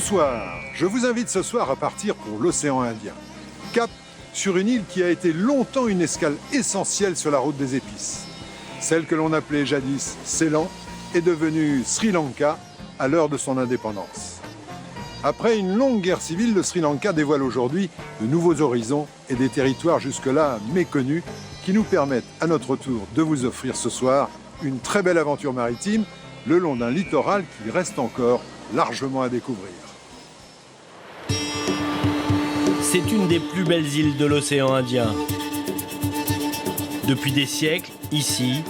Bonsoir, je vous invite ce soir à partir pour l'océan Indien. Cap sur une île qui a été longtemps une escale essentielle sur la route des épices. Celle que l'on appelait jadis Ceylan est devenue Sri Lanka à l'heure de son indépendance. Après une longue guerre civile, le Sri Lanka dévoile aujourd'hui de nouveaux horizons et des territoires jusque-là méconnus qui nous permettent à notre tour de vous offrir ce soir une très belle aventure maritime le long d'un littoral qui reste encore largement à découvrir. C'est une des plus belles îles de l'océan Indien. Depuis des siècles, ici,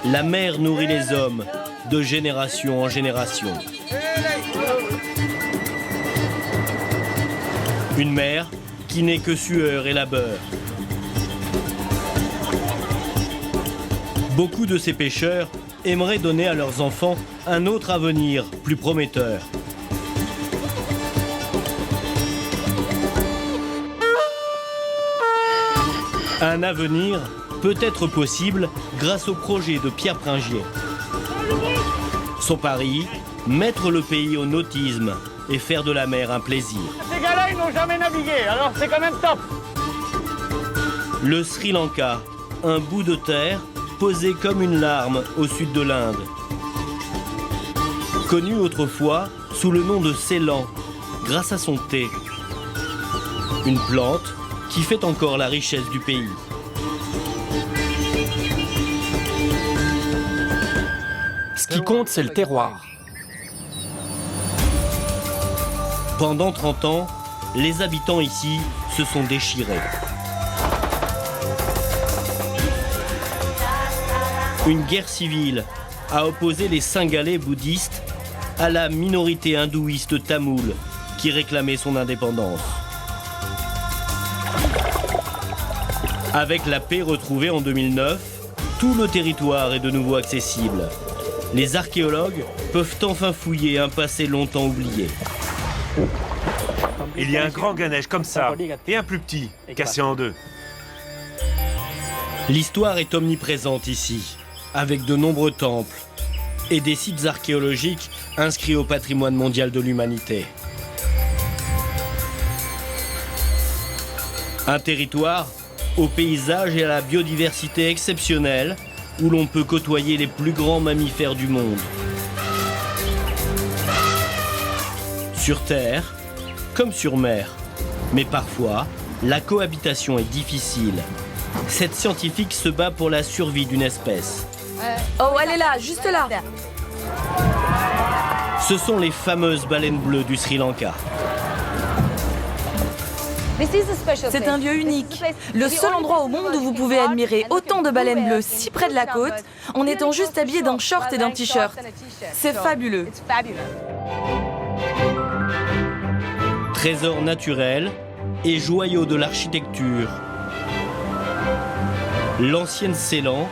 la mer nourrit les hommes de génération en génération. Une mer qui n'est que sueur et labeur. Beaucoup de ces pêcheurs aimeraient donner à leurs enfants un autre avenir plus prometteur. Un avenir peut être possible grâce au projet de Pierre Pringier. Son pari, mettre le pays au nautisme et faire de la mer un plaisir. Ces gars-là, ils n'ont jamais navigué, alors c'est quand même top. Le Sri Lanka, un bout de terre posé comme une larme au sud de l'Inde. Connu autrefois sous le nom de Ceylan, grâce à son thé. Une plante qui fait encore la richesse du pays. Ce qui compte, c'est le terroir. Pendant 30 ans, les habitants ici se sont déchirés. Une guerre civile a opposé les Singhalais bouddhistes à la minorité hindouiste tamoule qui réclamait son indépendance. Avec la paix retrouvée en 2009, tout le territoire est de nouveau accessible. Les archéologues peuvent enfin fouiller un passé longtemps oublié. Il y a un grand Ganesh comme ça, et un plus petit, cassé en deux. L'histoire est omniprésente ici, avec de nombreux temples et des sites archéologiques inscrits au patrimoine mondial de l'humanité. Un territoire au paysage et à la biodiversité exceptionnelle, où l'on peut côtoyer les plus grands mammifères du monde. Sur terre, comme sur mer. Mais parfois, la cohabitation est difficile. Cette scientifique se bat pour la survie d'une espèce. Oh, elle est là, juste là. Ce sont les fameuses baleines bleues du Sri Lanka. C'est un lieu unique. Le seul endroit au monde où vous pouvez admirer autant de baleines bleues si près de la côte en étant juste habillé d'un short et d'un t-shirt. C'est fabuleux. Trésor naturel et joyau de l'architecture. L'ancienne Ceylan,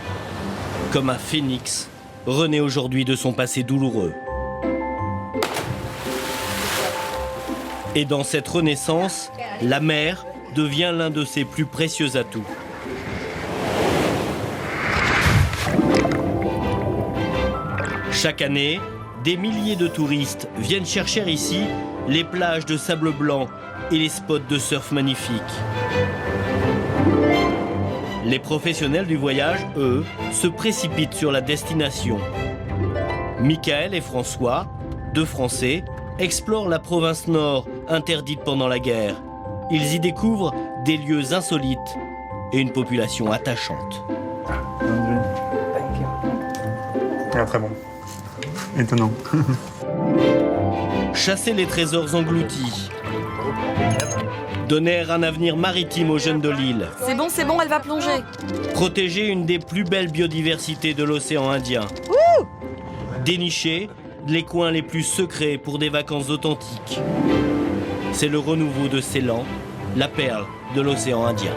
comme un phénix, renaît aujourd'hui de son passé douloureux. Et dans cette renaissance, la mer devient l'un de ses plus précieux atouts. Chaque année, des milliers de touristes viennent chercher ici les plages de sable blanc et les spots de surf magnifiques. Les professionnels du voyage, eux, se précipitent sur la destination. Michael et François, deux Français, explorent la province nord, interdite pendant la guerre. Ils y découvrent des lieux insolites et une population attachante. Très bon. Étonnant. Chasser les trésors engloutis. Donner un avenir maritime aux jeunes de l'île. C'est bon, elle va plonger. Protéger une des plus belles biodiversités de l'océan Indien. Dénicher les coins les plus secrets pour des vacances authentiques. C'est le renouveau de Ceylan, la perle de l'océan Indien.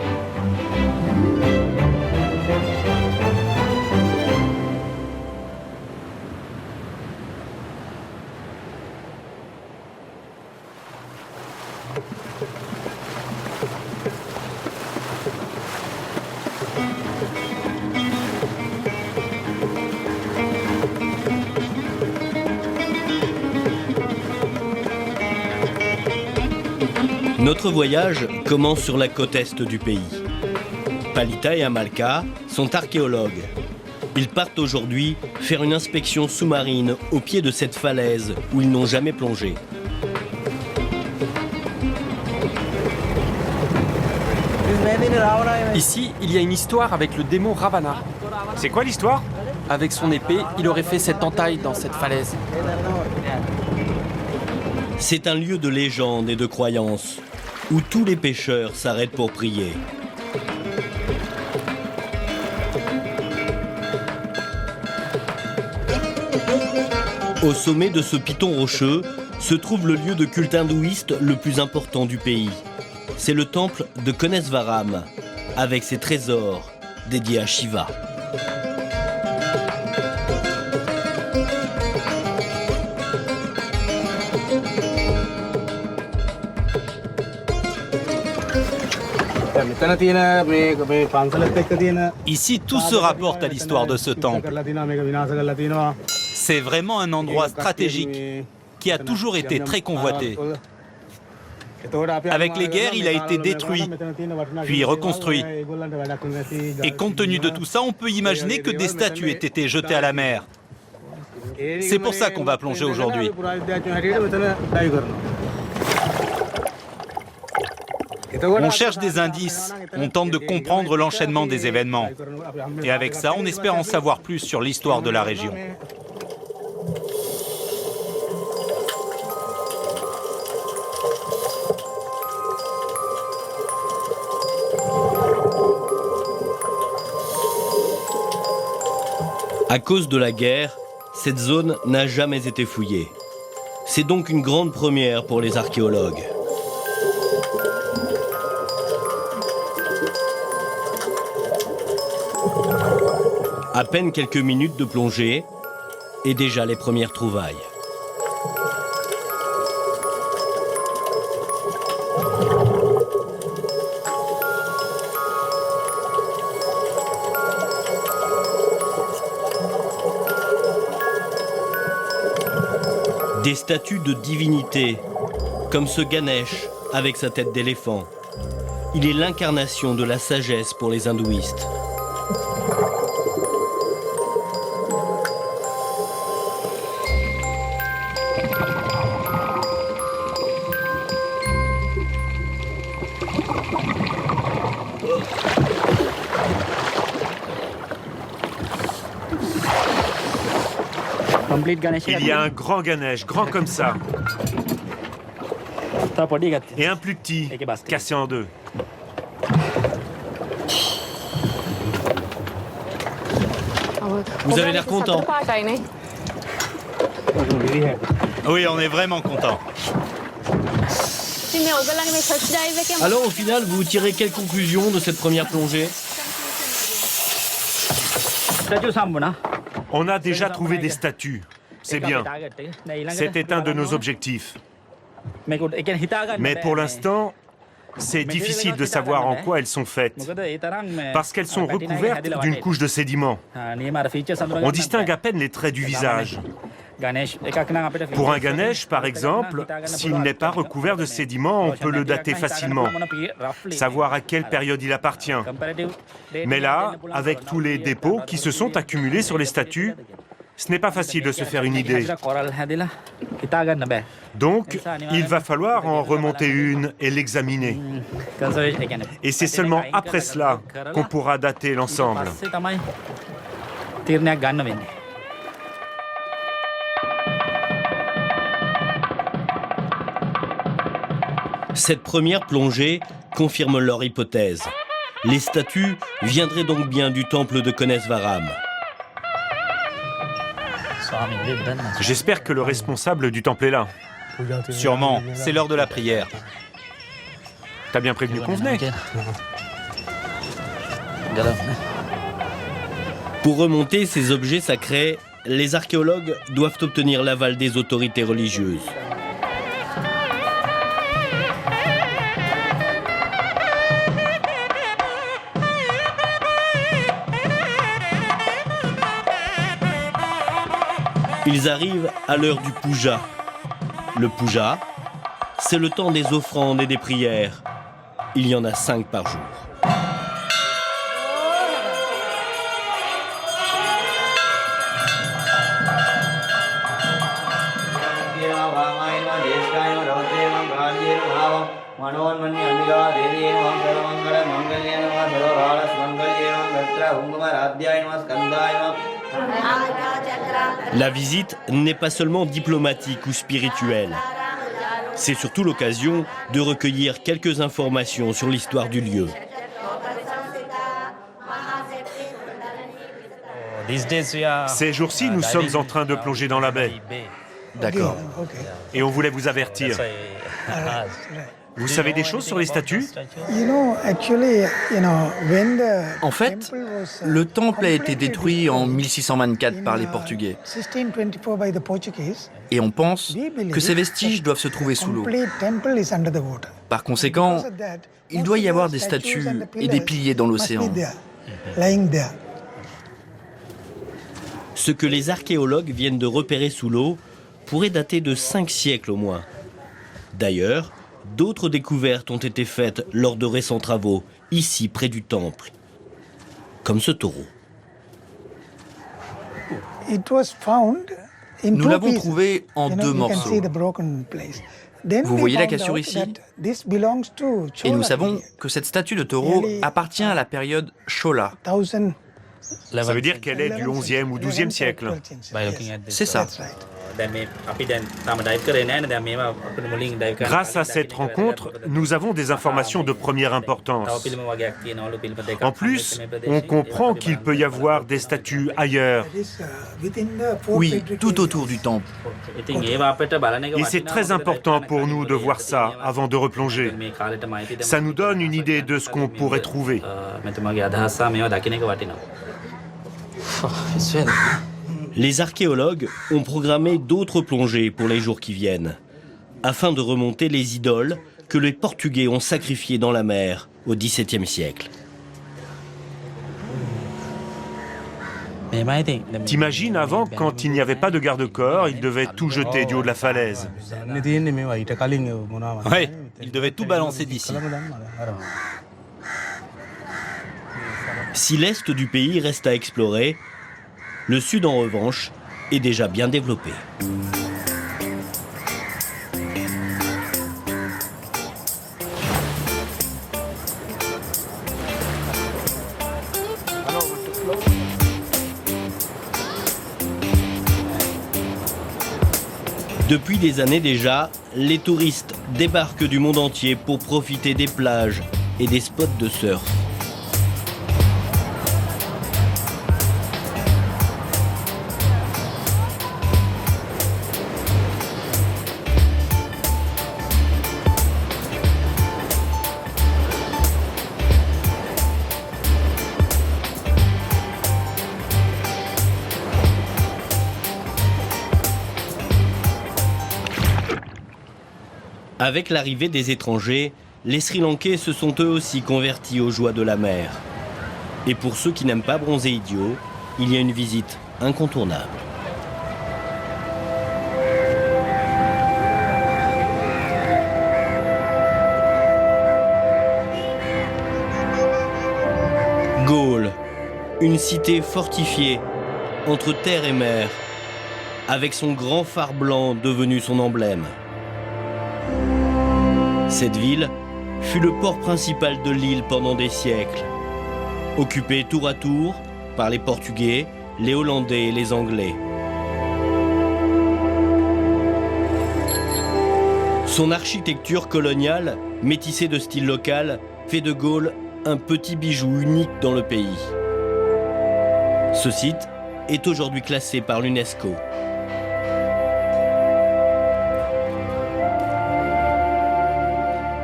Notre voyage commence sur la côte est du pays. Palita et Amalka sont archéologues. Ils partent aujourd'hui faire une inspection sous-marine au pied de cette falaise où ils n'ont jamais plongé. Ici, il y a une histoire avec le démon Ravana. C'est quoi l'histoire? Avec son épée, il aurait fait cette entaille dans cette falaise. C'est un lieu de légende et de croyance où tous les pêcheurs s'arrêtent pour prier. Au sommet de ce piton rocheux se trouve le lieu de culte hindouiste le plus important du pays. C'est le temple de Konesvaram, avec ses trésors dédiés à Shiva. Ici, tout se rapporte à l'histoire de ce temple. C'est vraiment un endroit stratégique qui a toujours été très convoité. Avec les guerres, il a été détruit, puis reconstruit. Et compte tenu de tout ça, on peut imaginer que des statues aient été jetées à la mer. C'est pour ça qu'on va plonger aujourd'hui. On cherche des indices, on tente de comprendre l'enchaînement des événements. Et avec ça, on espère en savoir plus sur l'histoire de la région. À cause de la guerre, cette zone n'a jamais été fouillée. C'est donc une grande première pour les archéologues. À peine quelques minutes de plongée et déjà les premières trouvailles. Des statues de divinités, comme ce Ganesh avec sa tête d'éléphant. Il est l'incarnation de la sagesse pour les hindouistes. Il y a un grand Ganesh, grand comme ça. Et un plus petit, cassé en deux. Vous avez l'air content. Oui, on est vraiment content. Alors au final, vous tirez quelle conclusion de cette première plongée? On a déjà trouvé des statues. C'est bien. C'était un de nos objectifs. Mais pour l'instant, c'est difficile de savoir en quoi elles sont faites, parce qu'elles sont recouvertes d'une couche de sédiments. On distingue à peine les traits du visage. Pour un Ganesh, par exemple, s'il n'est pas recouvert de sédiments, on peut le dater facilement, savoir à quelle période il appartient. Mais là, avec tous les dépôts qui se sont accumulés sur les statues, ce n'est pas facile de se faire une idée. Donc, il va falloir en remonter une et l'examiner. Et c'est seulement après cela qu'on pourra dater l'ensemble. Cette première plongée confirme leur hypothèse. Les statues viendraient donc bien du temple de Konesvaram. J'espère que le responsable du temple est là. Sûrement, c'est l'heure de la prière. T'as bien prévenu qu'on venait. Pour remonter ces objets sacrés, les archéologues doivent obtenir l'aval des autorités religieuses. Ils arrivent à l'heure du puja. Le puja, c'est le temps des offrandes et des prières. Il y en a 5 par jour. La visite n'est pas seulement diplomatique ou spirituelle. C'est surtout l'occasion de recueillir quelques informations sur l'histoire du lieu. Ces jours-ci, nous sommes en train de plonger dans la baie. D'accord. Et on voulait vous avertir. Vous savez des choses sur les statues? En fait, le temple a été détruit en 1624 par les Portugais. Et on pense que ces vestiges doivent se trouver sous l'eau. Par conséquent, il doit y avoir des statues et des piliers dans l'océan. Ce que les archéologues viennent de repérer sous l'eau pourrait dater de 5 siècles au moins. D'ailleurs, d'autres découvertes ont été faites lors de récents travaux, ici près du temple, comme ce taureau. Nous l'avons trouvé en 2 morceaux. Vous voyez la cassure ici? Et nous savons que cette statue de taureau appartient à la période Chola. Ça veut dire qu'elle est du 11e ou 12e siècle. C'est ça. Grâce à cette rencontre, nous avons des informations de première importance. En plus, on comprend qu'il peut y avoir des statues ailleurs. Oui, tout autour du temple. Et c'est très important pour nous de voir ça avant de replonger. Ça nous donne une idée de ce qu'on pourrait trouver. Les archéologues ont programmé d'autres plongées pour les jours qui viennent, afin de remonter les idoles que les Portugais ont sacrifiées dans la mer au XVIIe siècle. T'imagines avant, quand il n'y avait pas de garde-corps, ils devaient tout jeter du haut de la falaise. Oui, ils devaient tout balancer d'ici. Si l'est du pays reste à explorer, le sud en revanche est déjà bien développé. Depuis des années déjà, les touristes débarquent du monde entier pour profiter des plages et des spots de surf. Avec l'arrivée des étrangers, les Sri Lankais se sont eux aussi convertis aux joies de la mer. Et pour ceux qui n'aiment pas bronzer idiot, il y a une visite incontournable. Gaule, une cité fortifiée entre terre et mer, avec son grand phare blanc devenu son emblème. Cette ville fut le port principal de l'île pendant des siècles, occupée tour à tour par les Portugais, les Hollandais et les Anglais. Son architecture coloniale, métissée de style local, fait de Gaule un petit bijou unique dans le pays. Ce site est aujourd'hui classé par l'UNESCO.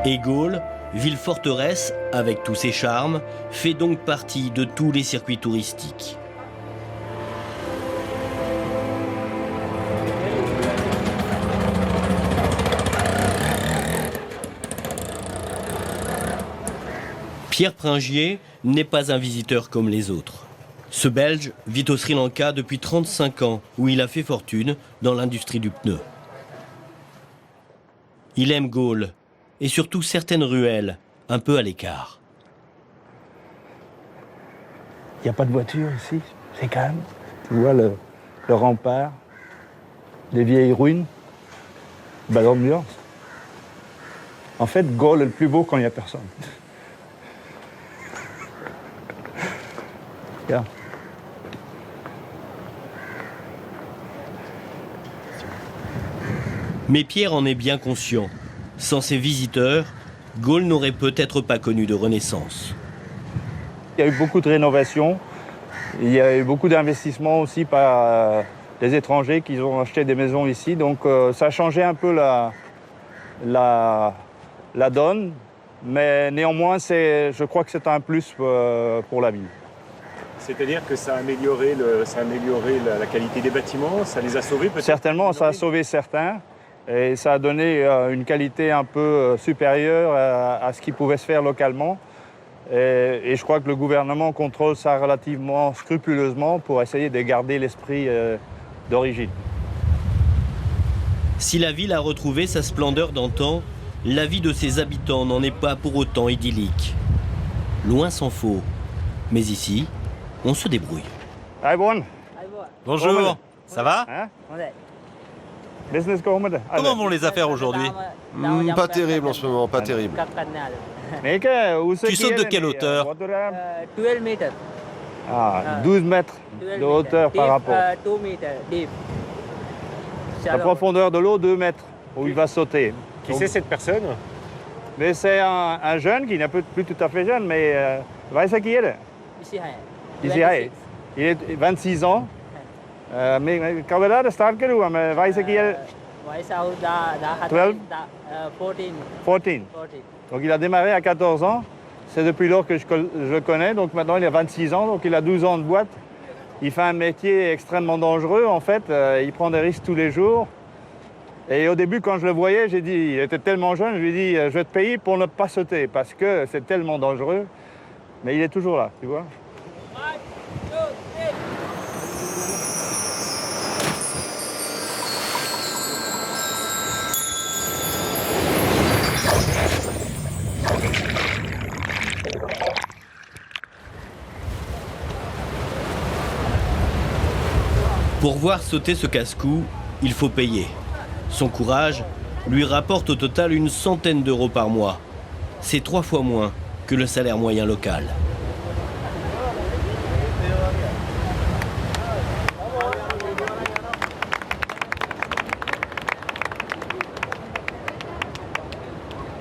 Et Gaule, ville forteresse avec tous ses charmes, fait donc partie de tous les circuits touristiques. Pierre Pringier n'est pas un visiteur comme les autres. Ce Belge vit au Sri Lanka depuis 35 ans, où il a fait fortune dans l'industrie du pneu. Il aime Gaulle, et surtout certaines ruelles, un peu à l'écart. Il n'y a pas de voiture ici, c'est calme. Tu vois le rempart, les vieilles ruines, belle ambiance. En fait, Gaulle est le plus beau quand il n'y a personne. Yeah. Mais Pierre en est bien conscient. Sans ses visiteurs, Gaulle n'aurait peut-être pas connu de renaissance. Il y a eu beaucoup de rénovations. Il y a eu beaucoup d'investissements aussi par des étrangers qui ont acheté des maisons ici. Donc ça a changé un peu la donne. Mais néanmoins, je crois que c'est un plus pour la ville. C'est-à-dire que ça a amélioré la qualité des bâtiments, ça les a sauvés peut-être? Certainement, ça a sauvé certains. Et ça a donné une qualité un peu supérieure à ce qui pouvait se faire localement. Et je crois que le gouvernement contrôle ça relativement scrupuleusement pour essayer de garder l'esprit d'origine. Si la ville a retrouvé sa splendeur d'antan, la vie de ses habitants n'en est pas pour autant idyllique. Loin s'en faut. Mais ici, on se débrouille. Bonjour, ça va? Comment vont les affaires aujourd'hui? Pas terrible en ce moment, pas terrible. Tu sautes de quelle hauteur? 12 mètres de hauteur par rapport. La profondeur de l'eau, 2 mètres, où il va sauter. Qui c'est cette personne? Mais c'est un jeune qui n'est plus tout à fait jeune, mais il est 26 ans. Mais quand il a starté, mais 14. Donc il a démarré à 14 ans. C'est depuis lors que je le connais. Donc maintenant il a 26 ans, donc il a 12 ans de boîte. Il fait un métier extrêmement dangereux en fait. Il prend des risques tous les jours. Et au début, quand je le voyais, j'ai dit, il était tellement jeune, je lui ai dit, je vais te payer pour ne pas sauter parce que c'est tellement dangereux. Mais il est toujours là, tu vois. Pour voir sauter ce casse-cou, il faut payer. Son courage lui rapporte au total une centaine d'euros par mois. C'est 3 fois moins que le salaire moyen local.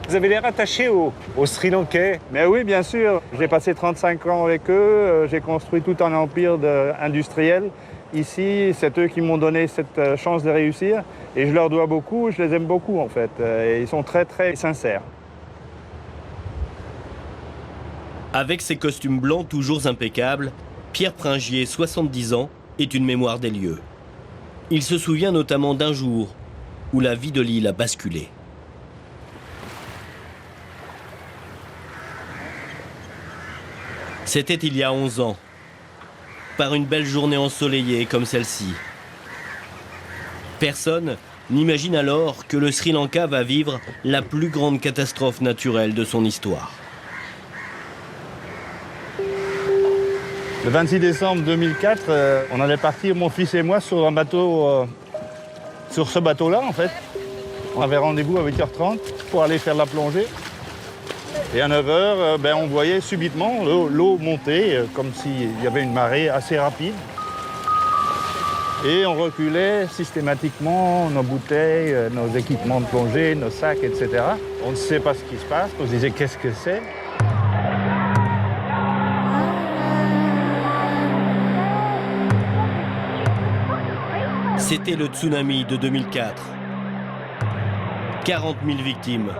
Vous avez l'air attaché aux Sri Lankais. Mais oui, bien sûr. J'ai passé 35 ans avec eux. J'ai construit tout un empire industriel. Ici, c'est eux qui m'ont donné cette chance de réussir. Et je leur dois beaucoup, je les aime beaucoup en fait. Et ils sont très très sincères. Avec ses costumes blancs toujours impeccables, Pierre Pringier, 70 ans, est une mémoire des lieux. Il se souvient notamment d'un jour où la vie de l'île a basculé. C'était il y a 11 ans, par une belle journée ensoleillée comme celle-ci. Personne n'imagine alors que le Sri Lanka va vivre la plus grande catastrophe naturelle de son histoire. Le 26 décembre 2004, on allait partir, mon fils et moi, sur un bateau, sur ce bateau-là en fait. On avait rendez-vous à 8h30 pour aller faire la plongée. Et à 9h, on voyait subitement l'eau monter, comme s'il y avait une marée assez rapide. Et on reculait systématiquement nos bouteilles, nos équipements de plongée, nos sacs, etc. On ne sait pas ce qui se passe. On se disait, qu'est-ce que c'est? C'était le tsunami de 2004. 40 000 victimes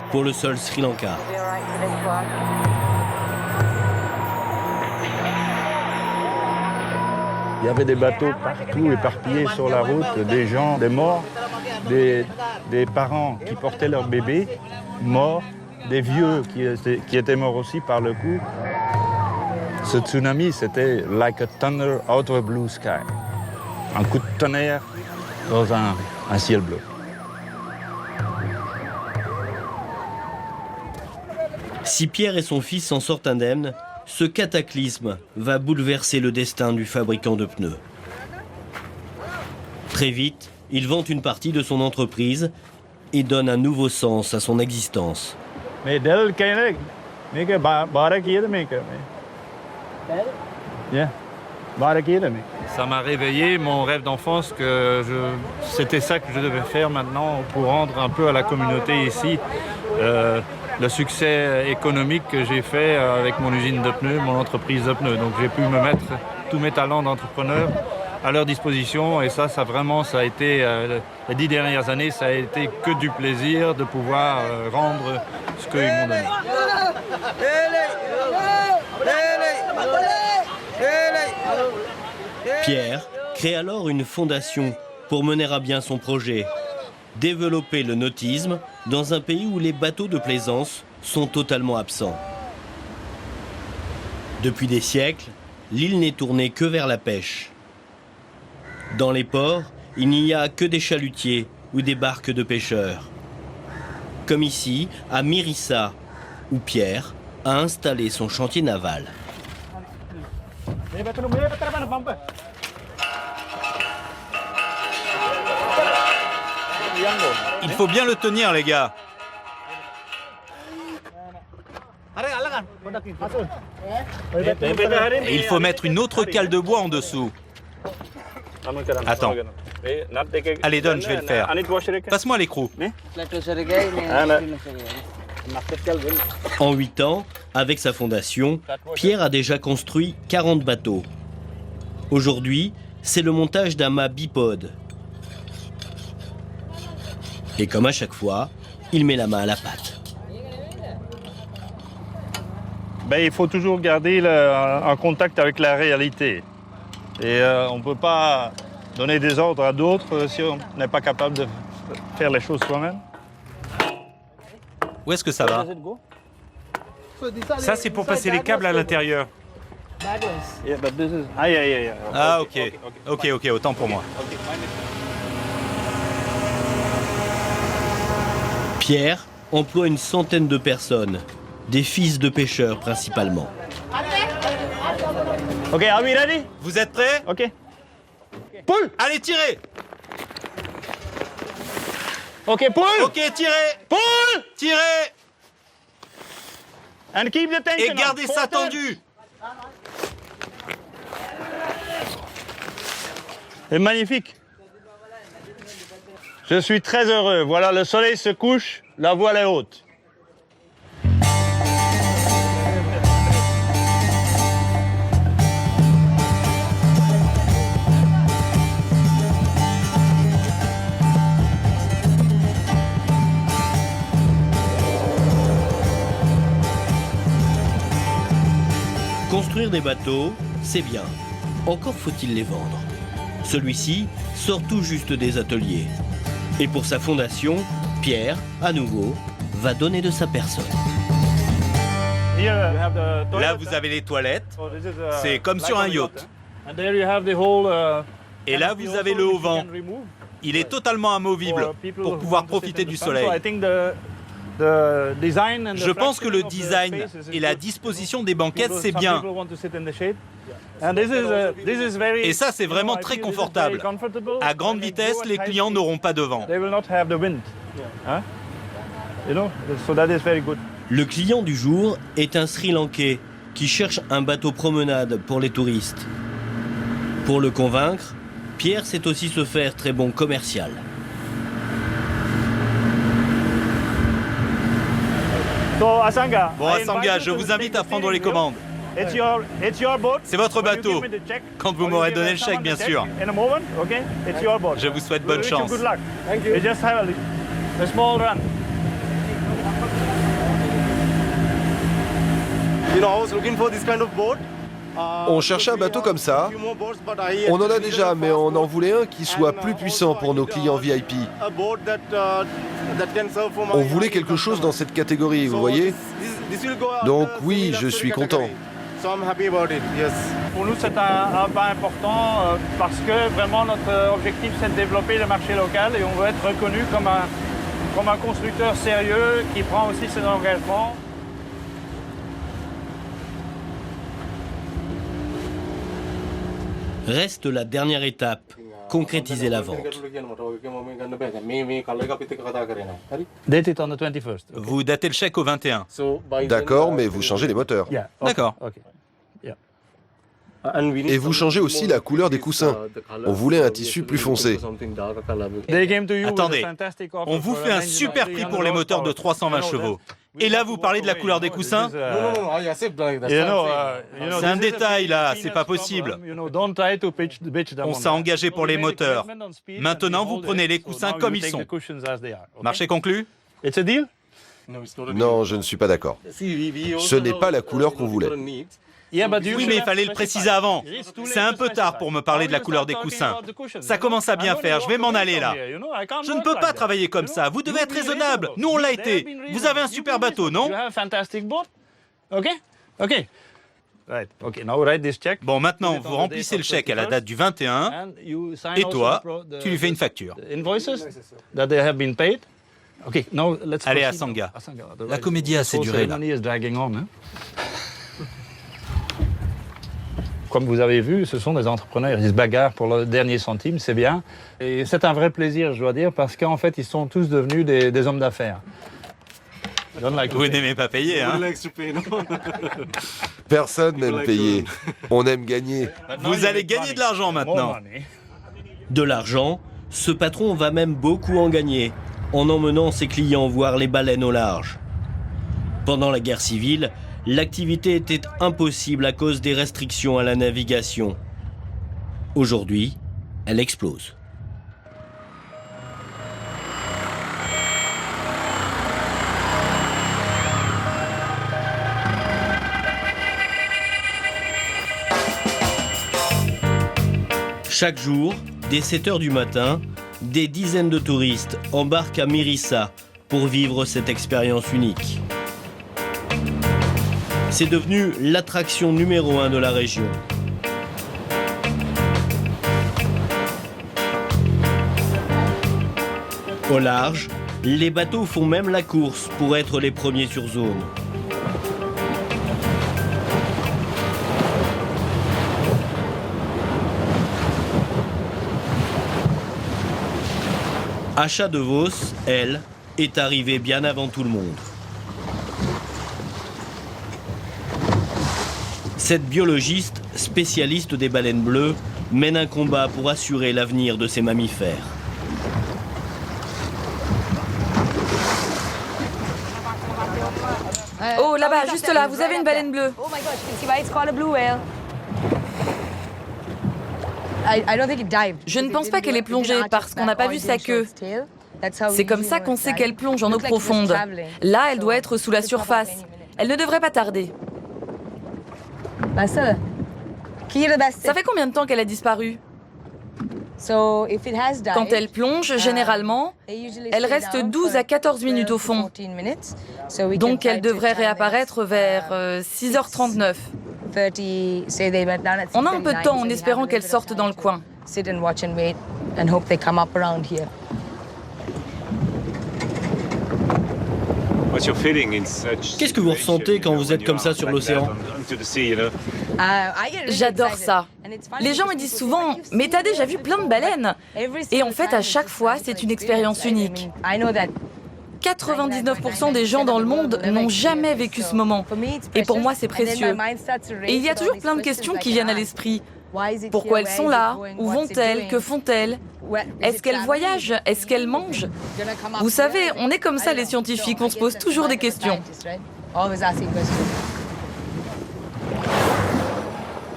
pour le seul Sri Lanka. Il y avait des bateaux partout éparpillés sur la route, des gens, des morts, des parents qui portaient leurs bébés morts, des vieux qui étaient morts aussi par le coup. Ce tsunami, c'était like a thunder out of a blue sky. Un coup de tonnerre dans un ciel bleu. Si Pierre et son fils s'en sortent indemnes, ce cataclysme va bouleverser le destin du fabricant de pneus. Très vite, il vend une partie de son entreprise et donne un nouveau sens à son existence. Ça m'a réveillé mon rêve d'enfance que c'était ça que je devais faire maintenant pour rendre un peu à la communauté ici le succès économique que j'ai fait avec mon usine de pneus, mon entreprise de pneus. Donc j'ai pu me mettre tous mes talents d'entrepreneur à leur disposition et ça a été, les 10 dernières années, ça a été que du plaisir de pouvoir rendre ce qu'ils m'ont donné. Pierre crée alors une fondation pour mener à bien son projet. Développer le nautisme dans un pays où les bateaux de plaisance sont totalement absents. Depuis des siècles, l'île n'est tournée que vers la pêche. Dans les ports, il n'y a que des chalutiers ou des barques de pêcheurs. Comme ici, à Mérissa, où Pierre a installé son chantier naval. Il faut bien le tenir, les gars. Et il faut mettre une autre cale de bois en dessous. Attends. Allez, donne, je vais le faire. Passe-moi l'écrou. En 8 ans, avec sa fondation, Pierre a déjà construit 40 bateaux. Aujourd'hui, c'est le montage d'un mât bipode. Et comme à chaque fois, il met la main à la pâte. Il faut toujours garder un contact avec la réalité. Et on ne peut pas donner des ordres à d'autres si on n'est pas capable de faire les choses soi-même. Où est-ce que ça va? Ça, c'est pour passer les câbles à l'intérieur. Ah, ok, autant pour moi. Pierre emploie une centaine de personnes, des fils de pêcheurs principalement. Ok, are we ready? Vous êtes prêts? Ok. Pull! Allez, tirez! Ok, pull! Ok, tirez! Pull! Tirez! And keep the tension Et gardez on. ça tendu! C'est magnifique. Je suis très heureux. Voilà, le soleil se couche, la voile est haute. Construire des bateaux, c'est bien. Encore faut-il les vendre. Celui-ci sort tout juste des ateliers. Et pour sa fondation, Pierre, à nouveau, va donner de sa personne. Là, vous avez les toilettes. C'est comme sur un yacht. Et là, vous avez le haut-vent. Il est totalement amovible pour pouvoir profiter du soleil. Je pense que le design et la disposition des banquettes, c'est bien. Et ça, c'est vraiment très confortable. À grande vitesse, les clients n'auront pas de vent. Le client du jour est un Sri Lankais qui cherche un bateau promenade pour les touristes. Pour le convaincre, Pierre sait aussi se faire très bon commercial. Bon, Asanga, je vous invite à prendre les commandes. C'est votre bateau. Quand vous m'aurez donné le chèque, bien sûr. Je vous souhaite bonne chance. On cherchait un bateau comme ça. On en a déjà, mais on en voulait un qui soit plus puissant pour nos clients VIP. On voulait quelque chose dans cette catégorie, vous voyez? Donc oui, je suis content. Pour nous, c'est un pas important parce que vraiment notre objectif, c'est de développer le marché local et on veut être reconnu comme un constructeur sérieux qui prend aussi ses engagements. Reste la dernière étape, concrétiser la vente. Vous datez le chèque au 21. D'accord, mais vous changez les moteurs. D'accord. Et vous changez aussi la couleur des coussins. On voulait un tissu plus foncé. Attendez, on vous fait un super prix pour les moteurs de 320 chevaux. Et là, vous parlez de la couleur des coussins? C'est un détail, là, c'est pas possible. On s'est engagé pour les moteurs. Maintenant, vous prenez les coussins comme ils sont. Marché conclu? Non, je ne suis pas d'accord. Ce n'est pas la couleur qu'on voulait. Oui, mais il fallait le préciser avant. C'est un peu tard pour me parler de la couleur des coussins. Ça commence à bien faire, je vais m'en aller là. Je ne peux pas travailler comme ça, vous devez être raisonnable. Nous, on l'a été. Vous avez un super bateau, non? Bon, maintenant, vous remplissez le chèque à la date du 21, et toi, tu lui fais une facture. Allez à Sangha. La comédie a assez duré là. Comme vous avez vu, ce sont des entrepreneurs, ils se bagarrent pour le dernier centime, c'est bien. Et c'est un vrai plaisir, je dois dire, parce qu'en fait, ils sont tous devenus des hommes d'affaires. Vous n'aimez pas payer, hein? Personne n'aime payer. On aime gagner. Vous allez gagner de l'argent maintenant. De l'argent, ce patron va même beaucoup en gagner, en emmenant ses clients voir les baleines au large. Pendant la guerre civile, l'activité était impossible à cause des restrictions à la navigation. Aujourd'hui, elle explose. Chaque jour, dès 7 h du matin, des dizaines de touristes embarquent à Mirissa pour vivre cette expérience unique. C'est devenu l'attraction numéro 1 de la région. Au large, les bateaux font même la course pour être les premiers sur zone. Asha de Vos, elle, est arrivée bien avant tout le monde. Cette biologiste, spécialiste des baleines bleues, mène un combat pour assurer l'avenir de ces mammifères. Oh, là-bas, juste là, vous avez une baleine bleue. Je ne pense pas qu'elle ait plongé parce qu'on n'a pas vu sa queue. C'est comme ça qu'on sait qu'elle plonge en eau profonde. Là, elle doit être sous la surface. Elle ne devrait pas tarder. Ça fait combien de temps qu'elle a disparu? Quand elle plonge, généralement, elle reste 12 à 14 minutes au fond. Donc elle devrait réapparaître vers 6h39. On a un peu de temps en espérant qu'elle sorte dans le coin. Qu'est-ce que vous ressentez quand vous êtes comme ça sur l'océan? J'adore ça. Les gens me disent souvent « Mais t'as déjà vu plein de baleines ?» Et en fait, à chaque fois, c'est une expérience unique. 99% des gens dans le monde n'ont jamais vécu ce moment. Et pour moi, c'est précieux. Et il y a toujours plein de questions qui viennent à l'esprit. Pourquoi elles sont là? Où vont-elles? Que font-elles? Est-ce qu'elles voyagent? Est-ce qu'elles mangent? Vous savez, on est comme ça les scientifiques, on se pose toujours des questions.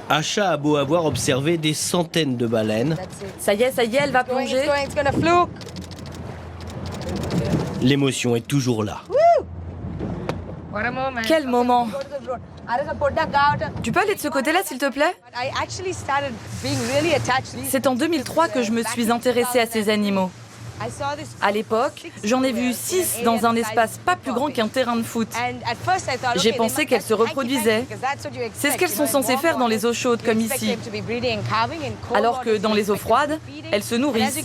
Asha a beau avoir observé des centaines de baleines. Ça y est, elle va plonger. L'émotion est toujours là. Quel moment! Tu peux aller de ce côté-là, s'il te plaît? C'est en 2003 que je me suis intéressée à ces animaux. À l'époque, j'en ai vu 6 dans un espace pas plus grand qu'un terrain de foot. J'ai pensé qu'elles se reproduisaient. C'est ce qu'elles sont censées faire dans les eaux chaudes, comme ici. Alors que dans les eaux froides, elles se nourrissent.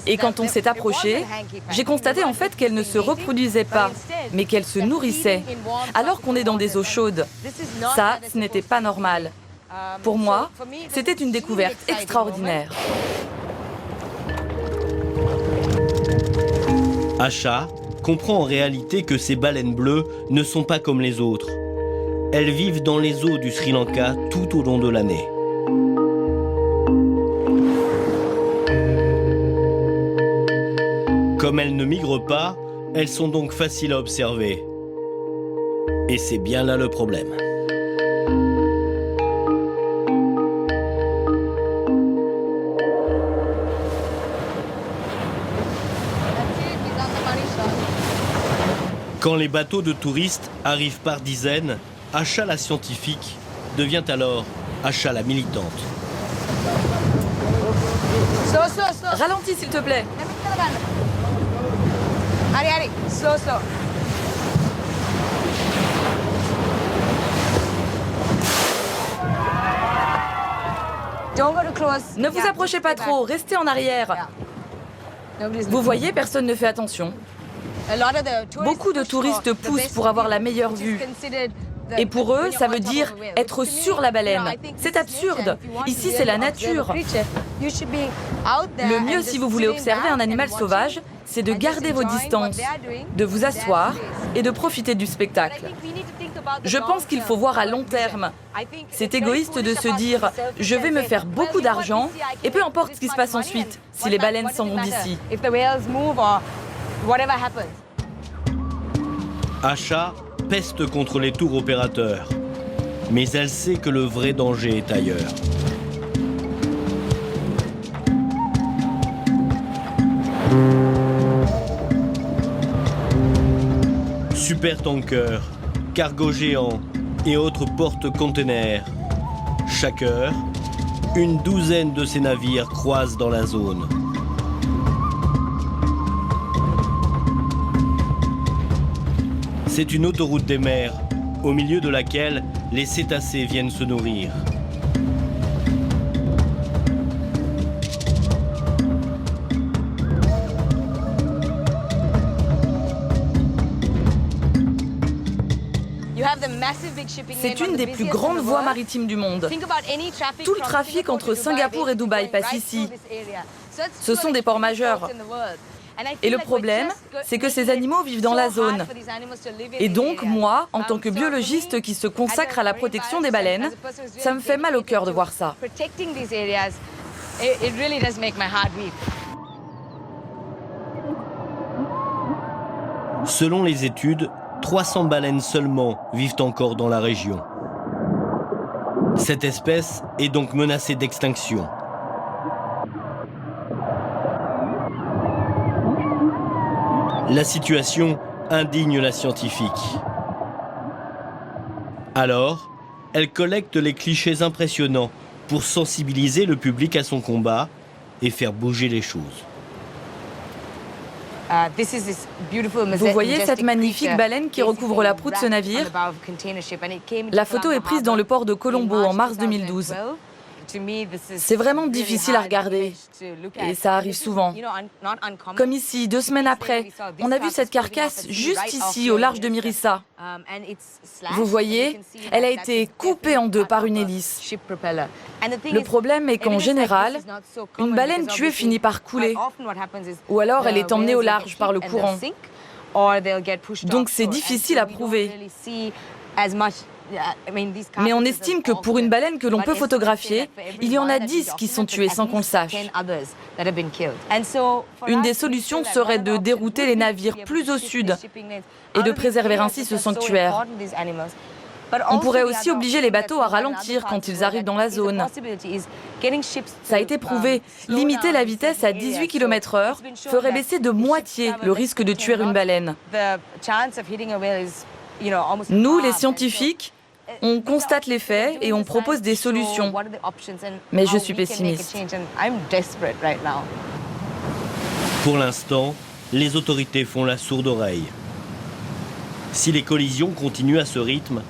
Et quand on s'est approché, j'ai constaté en fait qu'elles ne se reproduisaient pas, mais qu'elles se nourrissaient. Alors qu'on est dans des eaux chaudes. Ça, ce n'était pas normal. Pour moi, c'était une découverte extraordinaire. Asha comprend en réalité que ces baleines bleues ne sont pas comme les autres. Elles vivent dans les eaux du Sri Lanka tout au long de l'année. Comme elles ne migrent pas, elles sont donc faciles à observer. Et c'est bien là le problème. Quand les bateaux de touristes arrivent par dizaines, Asha la scientifique devient alors Asha la militante. Ralentis s'il te plaît. Allez, slow. Ne vous approchez pas trop, restez en arrière. Vous voyez, personne ne fait attention. Beaucoup de touristes poussent pour avoir la meilleure vue. Et pour eux, ça veut dire être sur la baleine. C'est absurde. Ici, c'est la nature. Le mieux, si vous voulez observer un animal sauvage, c'est de garder vos distances, de vous asseoir et de profiter du spectacle. Je pense qu'il faut voir à long terme. C'est égoïste de se dire « je vais me faire beaucoup d'argent et peu importe ce qui se passe ensuite, si les baleines s'en vont d'ici ». Asha peste contre les tours opérateurs, mais elle sait que le vrai danger est ailleurs. Supertankers, cargos géants et autres porte-containers. Chaque heure, une douzaine de ces navires croisent dans la zone. C'est une autoroute des mers, au milieu de laquelle les cétacés viennent se nourrir. C'est une des plus grandes voies maritimes du monde. Tout le trafic entre Singapour et Dubaï passe ici. Ce sont des ports majeurs. Et le problème, c'est que ces animaux vivent dans la zone. Et donc, moi, en tant que biologiste qui se consacre à la protection des baleines, ça me fait mal au cœur de voir ça. Selon les études, 300 baleines seulement vivent encore dans la région. Cette espèce est donc menacée d'extinction. La situation indigne la scientifique. Alors, elle collecte les clichés impressionnants pour sensibiliser le public à son combat et faire bouger les choses. Vous voyez cette magnifique baleine qui recouvre la proue de ce navire? La photo est prise dans le port de Colombo en mars 2012. C'est vraiment difficile à regarder, et ça arrive souvent. Comme ici, 2 semaines après, on a vu cette carcasse juste ici, au large de Mirissa. Vous voyez, elle a été coupée en deux par une hélice. Le problème est qu'en général, une baleine tuée finit par couler, ou alors elle est emmenée au large par le courant. Donc c'est difficile à prouver. Mais on estime que pour une baleine que l'on peut photographier, il y en a 10 qui sont tuées sans qu'on le sache. Une des solutions serait de dérouter les navires plus au sud et de préserver ainsi ce sanctuaire. On pourrait aussi obliger les bateaux à ralentir quand ils arrivent dans la zone. Ça a été prouvé, limiter la vitesse à 18 km/h ferait baisser de moitié le risque de tuer une baleine. Nous, les scientifiques, on constate les faits et on propose des solutions. Mais je suis pessimiste. Pour l'instant, les autorités font la sourde oreille. Si les collisions continuent à ce rythme,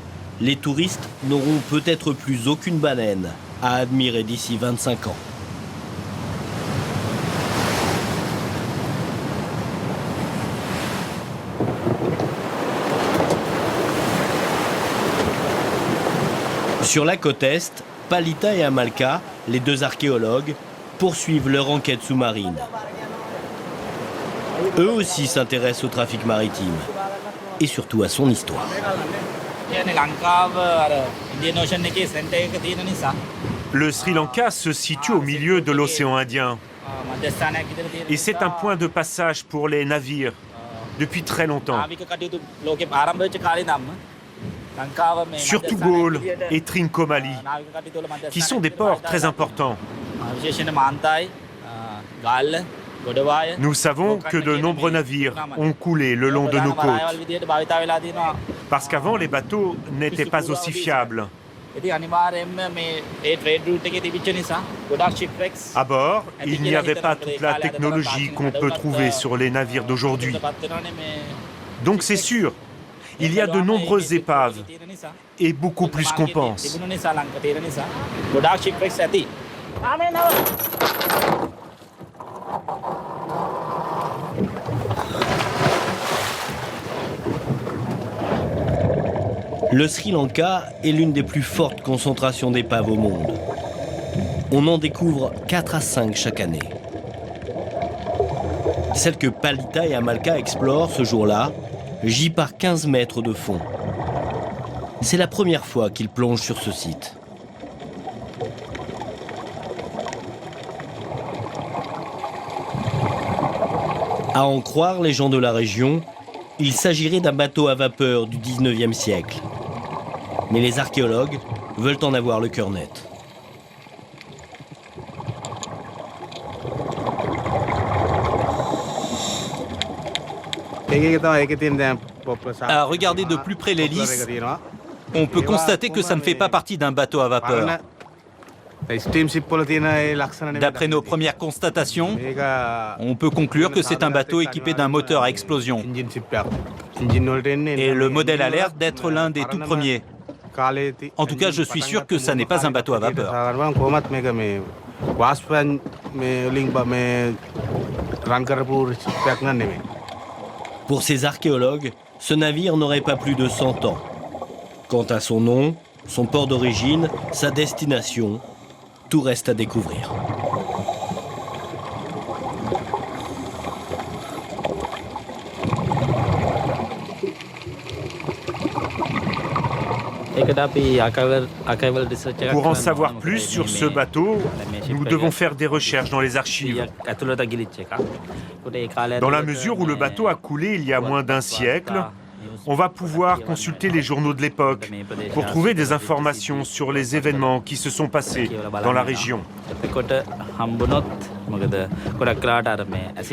les touristes n'auront peut-être plus aucune baleine à admirer d'ici 25 ans. Sur la côte Est, Palita et Amalka, les deux archéologues, poursuivent leur enquête sous-marine. Eux aussi s'intéressent au trafic maritime et surtout à son histoire. Le Sri Lanka se situe au milieu de l'océan Indien. Et c'est un point de passage pour les navires depuis très longtemps. Surtout Galle et Trincomalee, qui sont des ports très importants. Nous savons que de nombreux navires ont coulé le long de nos côtes. Parce qu'avant, les bateaux n'étaient pas aussi fiables. À bord, il n'y avait pas toute la technologie qu'on peut trouver sur les navires d'aujourd'hui. Donc c'est sûr, il y a de nombreuses épaves, et beaucoup plus qu'on pense. Le Sri Lanka est l'une des plus fortes concentrations d'épaves au monde. On en découvre 4 à 5 chaque année. Celle que Palita et Amalka explorent ce jour-là gît par 15 mètres de fond. C'est la première fois qu'ils plongent sur ce site. À en croire les gens de la région, il s'agirait d'un bateau à vapeur du 19e siècle. Mais les archéologues veulent en avoir le cœur net. À regarder de plus près l'hélice, on peut constater que ça ne fait pas partie d'un bateau à vapeur. D'après nos premières constatations, on peut conclure que c'est un bateau équipé d'un moteur à explosion. Et le modèle a l'air d'être l'un des tout premiers. En tout cas, je suis sûr que ça n'est pas un bateau à vapeur. Pour ces archéologues, ce navire n'aurait pas plus de 100 ans. Quant à son nom, son port d'origine, sa destination, tout reste à découvrir. Pour en savoir plus sur ce bateau, nous devons faire des recherches dans les archives. Dans la mesure où le bateau a coulé il y a moins d'un siècle, on va pouvoir consulter les journaux de l'époque pour trouver des informations sur les événements qui se sont passés dans la région.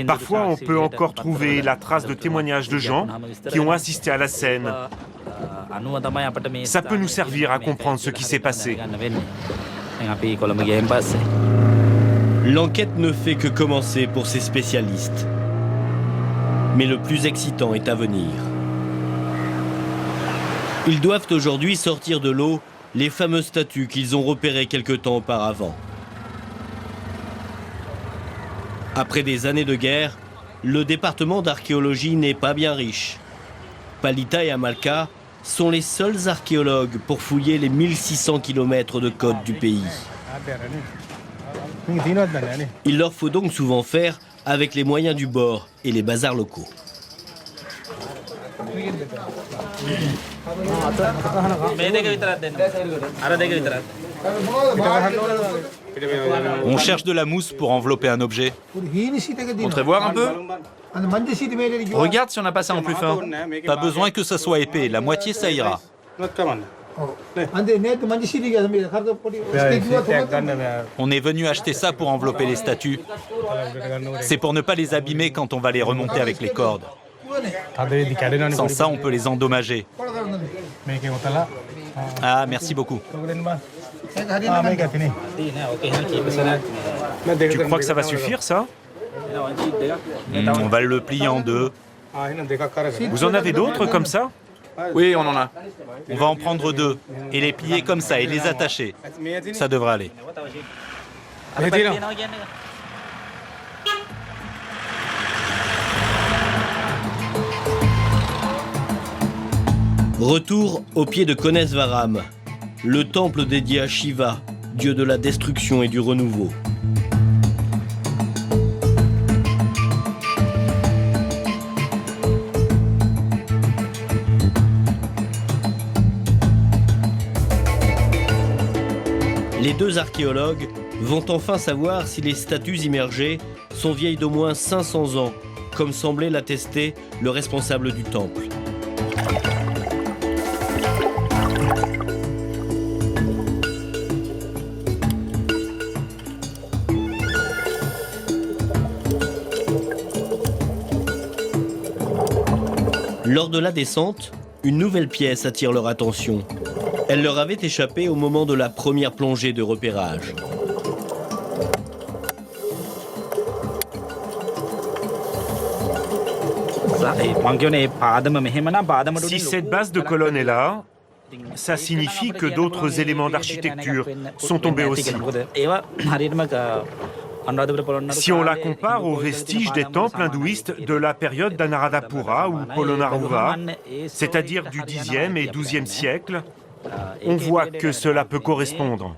Parfois, on peut encore trouver la trace de témoignages de gens qui ont assisté à la scène. Ça peut nous servir à comprendre ce qui s'est passé. L'enquête ne fait que commencer pour ces spécialistes. Mais le plus excitant est à venir. Ils doivent aujourd'hui sortir de l'eau les fameuses statues qu'ils ont repérées quelque temps auparavant. Après des années de guerre, le département d'archéologie n'est pas bien riche. Palita et Amalka sont les seuls archéologues pour fouiller les 1600 km de côte du pays. Il leur faut donc souvent faire avec les moyens du bord et les bazars locaux. On cherche de la mousse pour envelopper un objet. Montrer voir un peu. Regarde si on n'a pas ça en plus fin. Pas besoin que ça soit épais, la moitié ça ira. On est venu acheter ça pour envelopper les statues. C'est pour ne pas les abîmer quand on va les remonter avec les cordes. Sans ça, on peut les endommager. Ah, merci beaucoup. Tu crois que ça va suffire, ça? On va le plier en deux. Vous en avez d'autres comme ça? Oui, on en a. On va en prendre deux et les plier comme ça et les attacher. Ça devrait aller. Retour au pied de Konesvaram, le temple dédié à Shiva, dieu de la destruction et du renouveau. Les deux archéologues vont enfin savoir si les statues immergées sont vieilles d'au moins 500 ans, comme semblait l'attester le responsable du temple. Lors de la descente, une nouvelle pièce attire leur attention. Elle leur avait échappé au moment de la première plongée de repérage. Si cette base de colonne est là, ça signifie que d'autres éléments d'architecture sont tombés aussi. Si on la compare aux vestiges des temples hindouistes de la période d'Anuradhapura ou Polonnaruwa, c'est-à-dire du Xe et XIIe siècle, on voit que cela peut correspondre.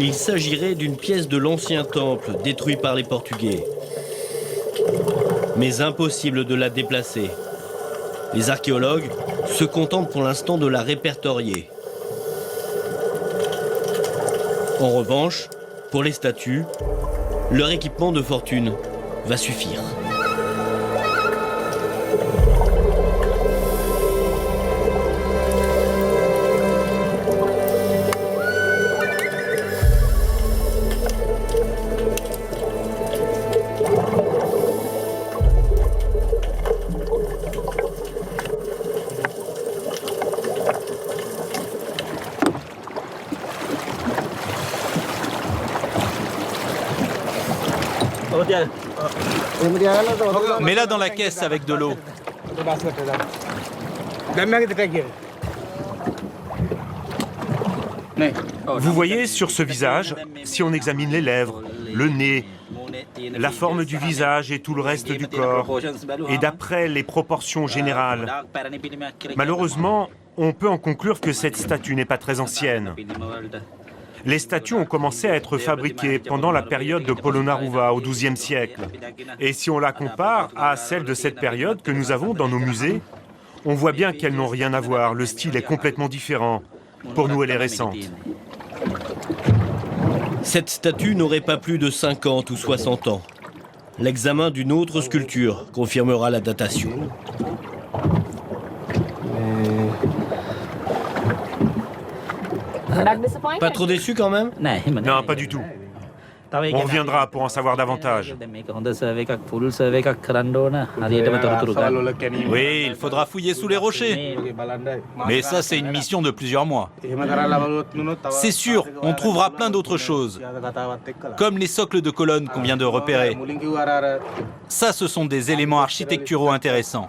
Il s'agirait d'une pièce de l'ancien temple détruit par les Portugais. Mais impossible de la déplacer. Les archéologues se contentent pour l'instant de la répertorier. En revanche, pour les statues, leur équipement de fortune va suffire. Mets-la dans la caisse avec de l'eau. Vous voyez sur ce visage, si on examine les lèvres, le nez, la forme du visage et tout le reste du corps, et d'après les proportions générales, malheureusement, on peut en conclure que cette statue n'est pas très ancienne. Les statues ont commencé à être fabriquées pendant la période de Polonnaruwa au XIIe siècle. Et si on la compare à celle de cette période que nous avons dans nos musées, on voit bien qu'elles n'ont rien à voir. Le style est complètement différent. Pour nous, elle est récente. Cette statue n'aurait pas plus de 50 ou 60 ans. L'examen d'une autre sculpture confirmera la datation. Pas trop déçu quand même? Non, pas du tout. On reviendra pour en savoir davantage. Oui, il faudra fouiller sous les rochers. Mais ça, c'est une mission de plusieurs mois. C'est sûr, on trouvera plein d'autres choses. Comme les socles de colonnes qu'on vient de repérer. Ça, ce sont des éléments architecturaux intéressants.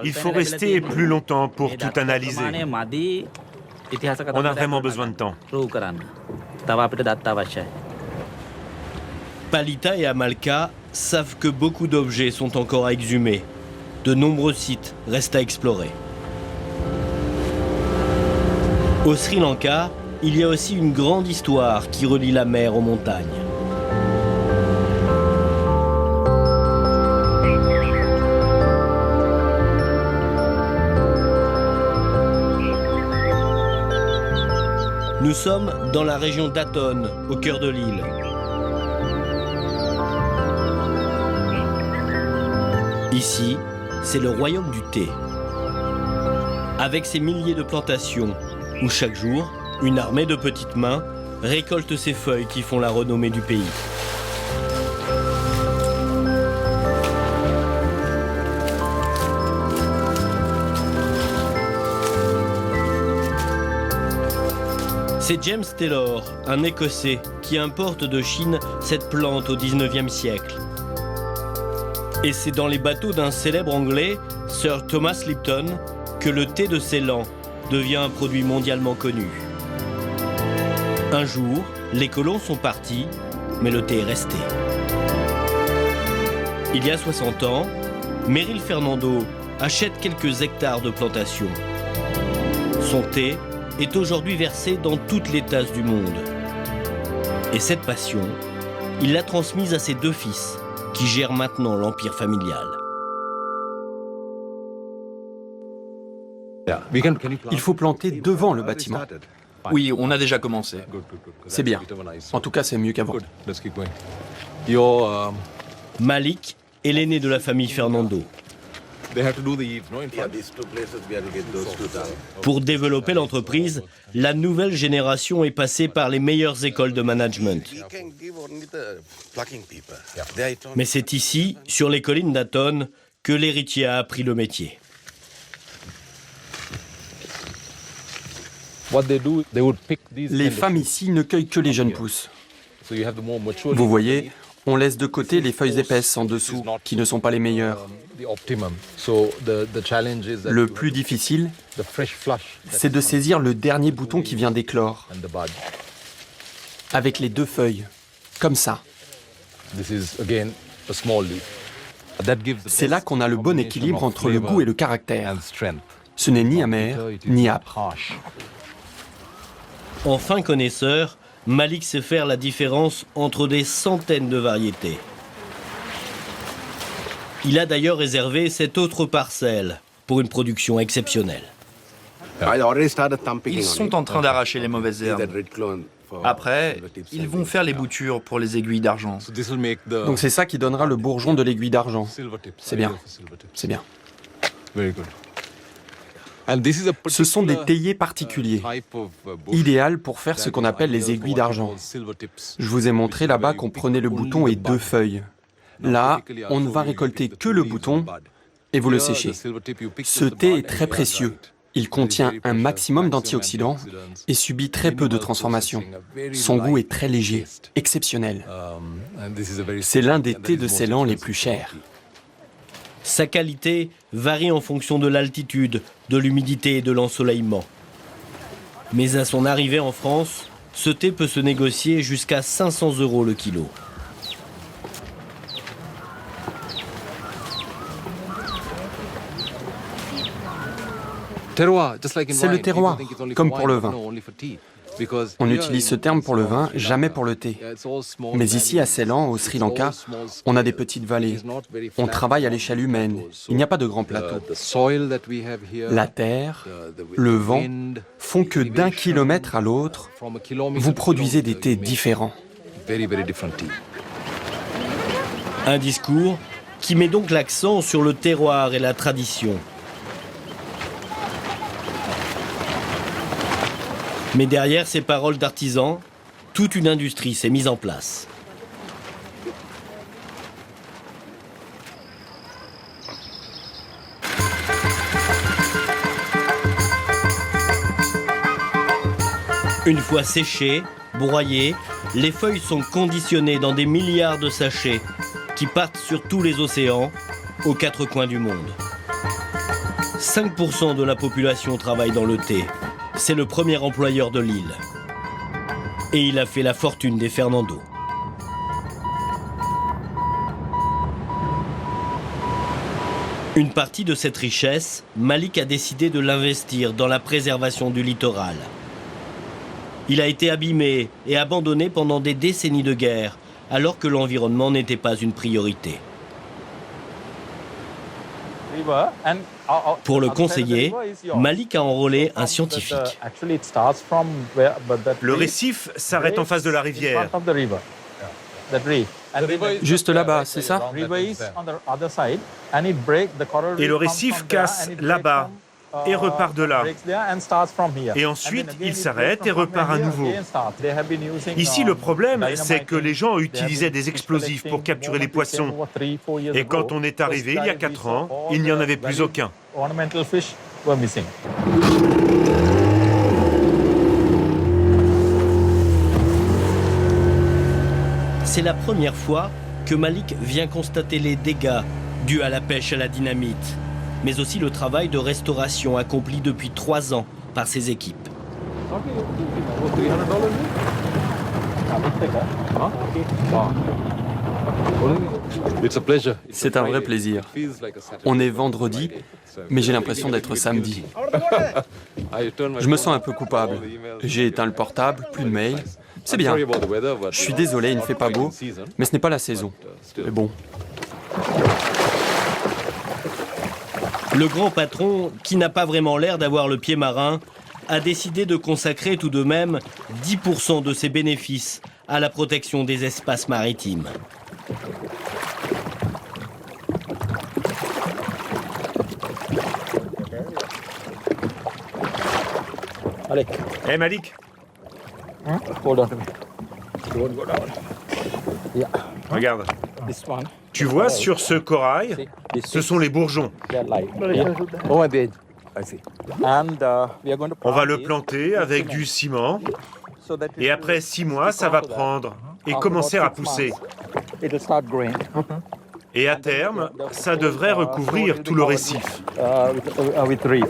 Il faut rester plus longtemps pour tout analyser. On a vraiment besoin de temps. Palita et Amalka savent que beaucoup d'objets sont encore à exhumer. De nombreux sites restent à explorer. Au Sri Lanka, il y a aussi une grande histoire qui relie la mer aux montagnes. Nous sommes dans la région d'Aton, au cœur de l'île. Ici, c'est le royaume du thé. Avec ses milliers de plantations, où chaque jour, une armée de petites mains récolte ces feuilles qui font la renommée du pays. C'est James Taylor, un Écossais, qui importe de Chine cette plante au XIXe siècle. Et c'est dans les bateaux d'un célèbre Anglais, Sir Thomas Lipton, que le thé de Ceylan devient un produit mondialement connu. Un jour, les colons sont partis, mais le thé est resté. Il y a 60 ans, Meryl Fernando achète quelques hectares de plantation. Son thé est aujourd'hui versé dans toutes les tasses du monde. Et cette passion, il l'a transmise à ses 2 fils, qui gèrent maintenant l'empire familial. Il faut planter devant le bâtiment. Oui, on a déjà commencé. C'est bien. En tout cas, c'est mieux qu'avant. Malik est l'aîné de la famille Fernando. Pour développer l'entreprise, la nouvelle génération est passée par les meilleures écoles de management. Mais c'est ici, sur les collines d'Aton, que l'héritier a appris le métier. Les femmes ici ne cueillent que les jeunes pousses. Vous voyez, on laisse de côté les feuilles épaisses en dessous, qui ne sont pas les meilleures. Le plus difficile, c'est de saisir le dernier bouton qui vient d'éclore. Avec les 2 feuilles, comme ça. C'est là qu'on a le bon équilibre entre le goût et le caractère. Ce n'est ni amer, ni âpre. En fin connaisseur, Malik sait faire la différence entre des centaines de variétés. Il a d'ailleurs réservé cette autre parcelle pour une production exceptionnelle. Ils sont en train d'arracher les mauvaises herbes. Après, ils vont faire les boutures pour les aiguilles d'argent. Donc c'est ça qui donnera le bourgeon de l'aiguille d'argent. C'est bien, c'est bien. Ce sont des théiers particuliers, idéal pour faire ce qu'on appelle les aiguilles d'argent. Je vous ai montré là-bas qu'on prenait le bouton et 2 feuilles. Là, on ne va récolter que le bouton et vous le séchez. Ce thé est très précieux. Il contient un maximum d'antioxydants et subit très peu de transformations. Son goût est très léger, exceptionnel. C'est l'un des thés de Ceylan les plus chers. Sa qualité varie en fonction de l'altitude, de l'humidité et de l'ensoleillement. Mais à son arrivée en France, ce thé peut se négocier jusqu'à 500 € le kilo. C'est le terroir, comme pour le vin. On utilise ce terme pour le vin, jamais pour le thé. Mais ici, à Ceylan, au Sri Lanka, on a des petites vallées. On travaille à l'échelle humaine. Il n'y a pas de grands plateaux. La terre, le vent font que d'1 kilomètre à l'autre, vous produisez des thés différents. Un discours qui met donc l'accent sur le terroir et la tradition. Mais derrière ces paroles d'artisans, toute une industrie s'est mise en place. Une fois séchées, broyées, les feuilles sont conditionnées dans des milliards de sachets qui partent sur tous les océans, aux 4 coins du monde. 5% de la population travaille dans le thé. C'est le premier employeur de l'île. Et il a fait la fortune des Fernando. Une partie de cette richesse, Malik a décidé de l'investir dans la préservation du littoral. Il a été abîmé et abandonné pendant des décennies de guerre, alors que l'environnement n'était pas une priorité. Pour le conseiller, Malik a enrôlé un scientifique. Le récif s'arrête en face de la rivière. Juste là-bas, c'est ça? Et le récif casse là-bas et repart de là. Et ensuite, il s'arrête et repart à nouveau. Ici, le problème, c'est que les gens utilisaient des explosifs pour capturer les poissons. Et quand on est arrivé il y a 4 ans, il n'y en avait plus aucun. C'est la première fois que Malik vient constater les dégâts dus à la pêche à la dynamite, mais aussi le travail de restauration accompli depuis 3 ans par ses équipes. C'est un vrai plaisir. On est vendredi, mais j'ai l'impression d'être samedi. Je me sens un peu coupable. J'ai éteint le portable, plus de mails. C'est bien. Je suis désolé, il ne fait pas beau, mais ce n'est pas la saison. Mais bon. Le grand patron, qui n'a pas vraiment l'air d'avoir le pied marin, a décidé de consacrer tout de même 10% de ses bénéfices à la protection des espaces maritimes. Allez. Hé Malik, Hold on. regarde. This one. Tu vois sur ce corail, ce sont les bourgeons. They're light. Oh, and they. I see. And we are going to. On va le planter avec du ciment So that et après 6 mois, ça va prendre et commencer à pousser. It'll start growing. Et à terme, ça devrait recouvrir tout le récif. With reef.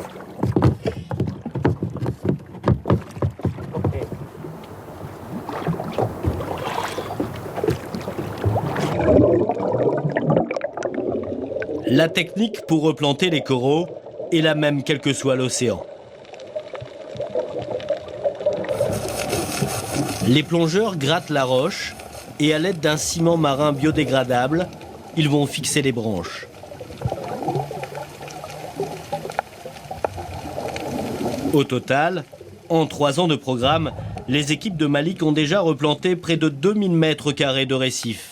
La technique pour replanter les coraux est la même quel que soit l'océan. Les plongeurs grattent la roche et à l'aide d'un ciment marin biodégradable, ils vont fixer les branches. Au total, en 3 ans de programme, les équipes de Malik ont déjà replanté près de 2000 mètres carrés de récifs.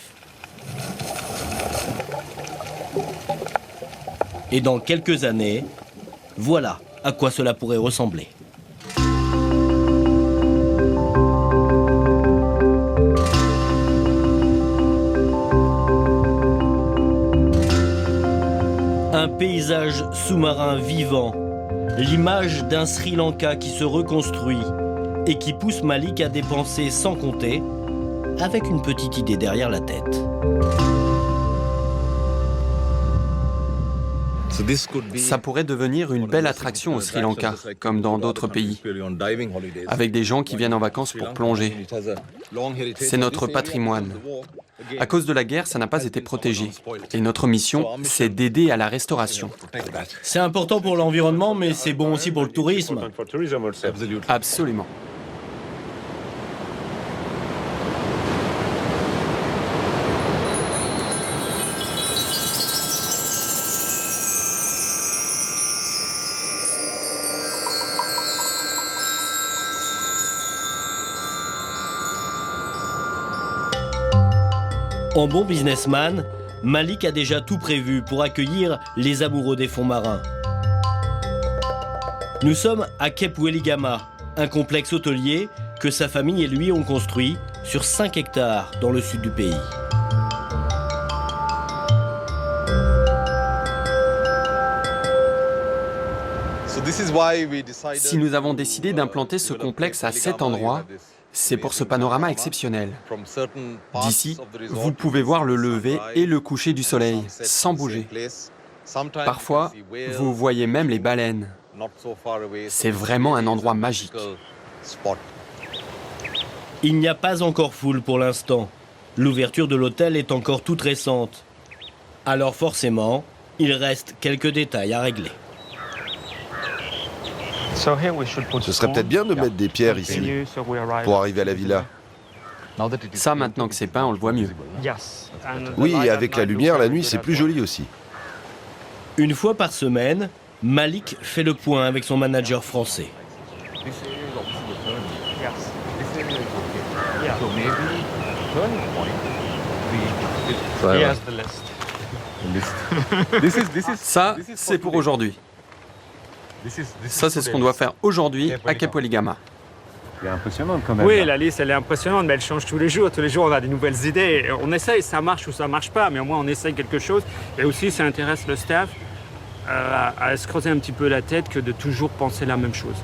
Et dans quelques années, voilà à quoi cela pourrait ressembler. Un paysage sous-marin vivant, l'image d'un Sri Lanka qui se reconstruit et qui pousse Malik à dépenser sans compter, avec une petite idée derrière la tête. Ça pourrait devenir une belle attraction au Sri Lanka, comme dans d'autres pays, avec des gens qui viennent en vacances pour plonger. C'est notre patrimoine. À cause de la guerre, ça n'a pas été protégé. Et notre mission, c'est d'aider à la restauration. C'est important pour l'environnement, mais c'est bon aussi pour le tourisme. Absolument. En bon businessman, Malik a déjà tout prévu pour accueillir les amoureux des fonds marins. Nous sommes à Cape Weligama, un complexe hôtelier que sa famille et lui ont construit sur 5 hectares dans le sud du pays. Si nous avons décidé d'implanter ce complexe à cet endroit, c'est pour ce panorama exceptionnel. D'ici, vous pouvez voir le lever et le coucher du soleil, sans bouger. Parfois, vous voyez même les baleines. C'est vraiment un endroit magique. Il n'y a pas encore foule pour l'instant. L'ouverture de l'hôtel est encore toute récente. Alors forcément, il reste quelques détails à régler. Ce serait peut-être bien de mettre des pierres ici, pour arriver à la villa. Ça, maintenant que c'est peint, on le voit mieux. Oui, et avec la lumière, la nuit, c'est plus joli aussi. Une fois par semaine, Malik fait le point avec son manager français. Ça, c'est pour aujourd'hui. Ça, c'est ce qu'on doit faire aujourd'hui à Cape Weligama. C'est impressionnant quand même. Oui, la liste, elle est impressionnante, mais elle change tous les jours. Tous les jours, on a des nouvelles idées. On essaye, ça marche ou ça marche pas, mais au moins, on essaye quelque chose. Et aussi, ça intéresse le staff à se creuser un petit peu la tête que de toujours penser la même chose.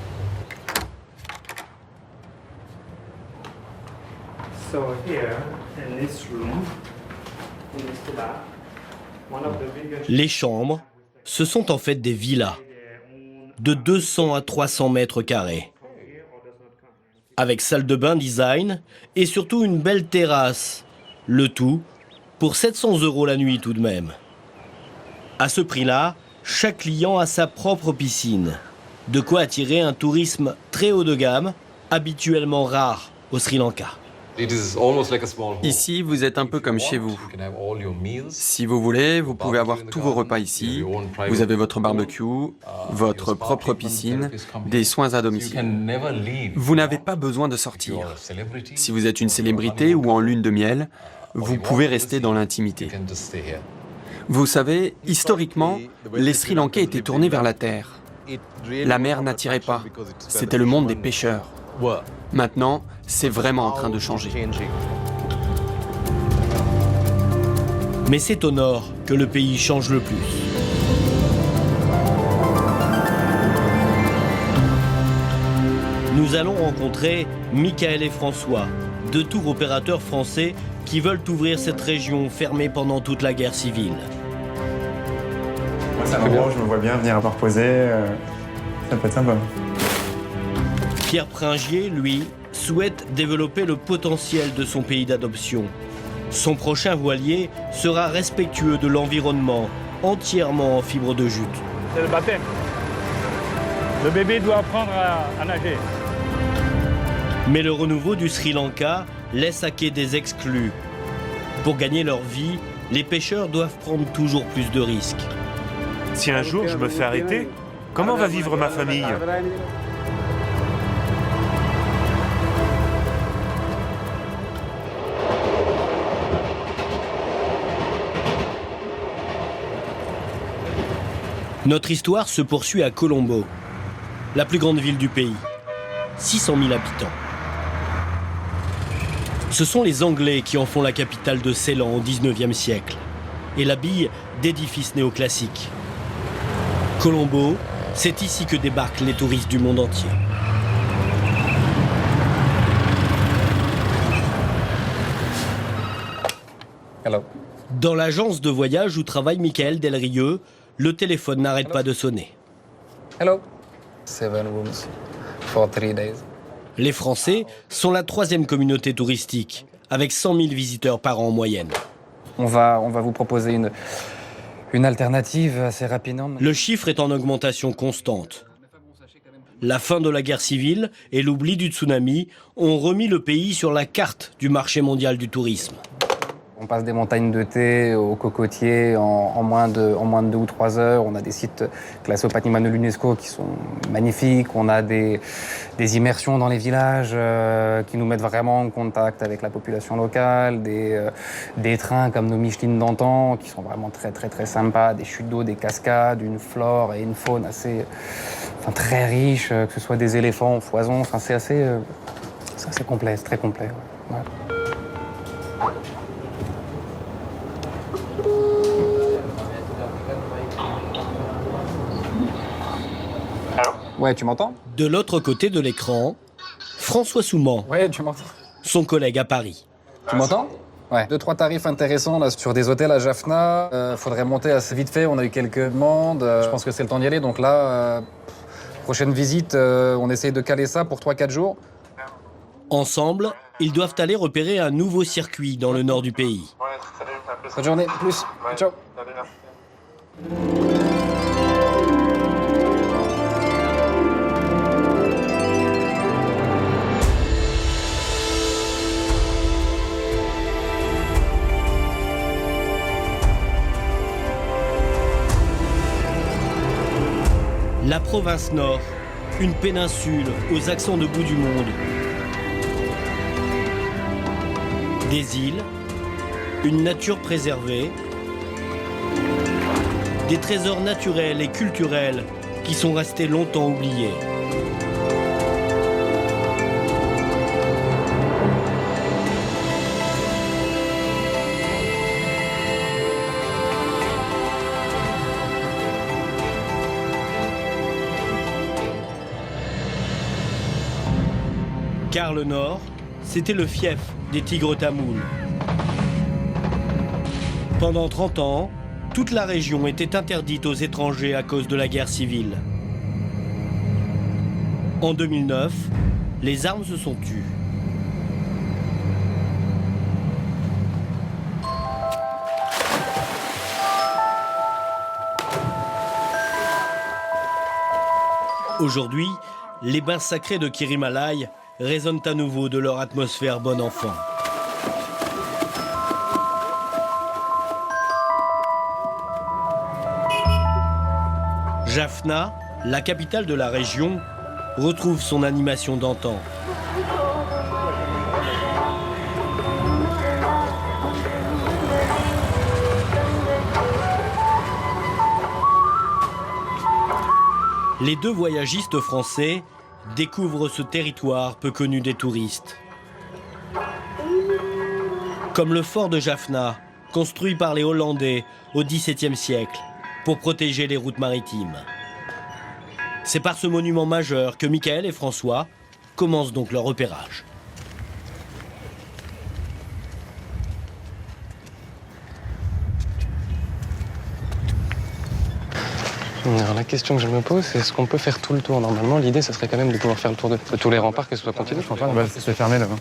So here, in this room, in this bar, one of the biggest... Les chambres, ce sont en fait des villas de 200 à 300 mètres carrés. avec salle de bain design et surtout une belle terrasse. Le tout pour 700 € la nuit tout de même. À ce prix-là, chaque client a sa propre piscine. De quoi attirer un tourisme très haut de gamme, habituellement rare au Sri Lanka. Ici, vous êtes un peu comme chez vous. Si vous voulez, vous pouvez avoir tous vos repas ici. Vous avez votre barbecue, votre propre piscine, des soins à domicile. Vous n'avez pas besoin de sortir. Si vous êtes une célébrité ou en lune de miel, vous pouvez rester dans l'intimité. Vous savez, historiquement, les Sri Lankais étaient tournés vers la terre. La mer n'attirait pas. C'était le monde des pêcheurs. Maintenant, c'est vraiment en train de changer. Mais c'est au nord que le pays change le plus. Nous allons rencontrer Michael et François, deux tours opérateurs français qui veulent ouvrir cette région fermée pendant toute la guerre civile. C'est un endroit où je me vois bien venir me reposer. Ça peut être sympa. Pierre Pringier, lui, souhaite développer le potentiel de son pays d'adoption. Son prochain voilier sera respectueux de l'environnement, entièrement en fibre de jute. C'est le baptême. Le bébé doit apprendre à nager. Mais le renouveau du Sri Lanka laisse à quai des exclus. Pour gagner leur vie, les pêcheurs doivent prendre toujours plus de risques. Si un jour je me fais arrêter, comment va vivre ma famille ? Notre histoire se poursuit à Colombo, la plus grande ville du pays. 600 000 habitants. Ce sont les Anglais qui en font la capitale de Ceylan au XIXe siècle et l'habillent d'édifices néoclassiques. Colombo, c'est ici que débarquent les touristes du monde entier. Hello. Dans l'agence de voyage où travaille Michael Delrieux, le téléphone n'arrête pas de sonner. Hello. 7 rooms for 3 days. Les Français sont la 3e communauté touristique, avec 100 000 visiteurs par an en moyenne. On va vous proposer une alternative assez rapidement. Le chiffre est en augmentation constante. La fin de la guerre civile et l'oubli du tsunami ont remis le pays sur la carte du marché mondial du tourisme. On passe des montagnes de thé aux cocotiers en moins de 2 ou 3 heures. On a des sites classés au patrimoine de l'UNESCO qui sont magnifiques. On a des immersions dans les villages qui nous mettent vraiment en contact avec la population locale. Des trains comme nos Michelin d'antan qui sont vraiment très très très sympas. Des chutes d'eau, des cascades, une flore et une faune très riche, que ce soit des éléphants au foison. C'est assez complet, c'est très complet. Ouais. Ouais, tu m'entends ? De l'autre côté de l'écran, François Souman, ouais, tu m'entends ? Son collègue à Paris. Tu m'entends ? Ouais. 2-3 tarifs intéressants là, sur des hôtels à Jaffna. Faudrait monter assez vite fait, on a eu quelques demandes. Je pense que c'est le temps d'y aller, donc là, prochaine visite, on essaye de caler ça pour 3-4 jours. Ensemble, ils doivent aller repérer un nouveau circuit dans le nord du pays. Bonne journée, plus. Ciao. La province nord, une péninsule aux accents de bout du monde. Des îles, une nature préservée, des trésors naturels et culturels qui sont restés longtemps oubliés. Car le nord, c'était le fief des tigres tamouls. Pendant 30 ans, toute la région était interdite aux étrangers à cause de la guerre civile. En 2009, les armes se sont tues. Aujourd'hui, les bains sacrés de Kirimalai résonnent à nouveau de leur atmosphère bon enfant. Jaffna, la capitale de la région, retrouve son animation d'antan. Les deux voyagistes français découvrent ce territoire peu connu des touristes. Comme le fort de Jaffna, construit par les Hollandais au XVIIe siècle pour protéger les routes maritimes. C'est par ce monument majeur que Michael et François commencent donc leur repérage. Alors, la question que je me pose, c'est est-ce qu'on peut faire tout le tour? Normalement, l'idée, ça serait quand même de pouvoir faire le tour de tous les remparts, que ce soit continu. C'est fermé là-bas.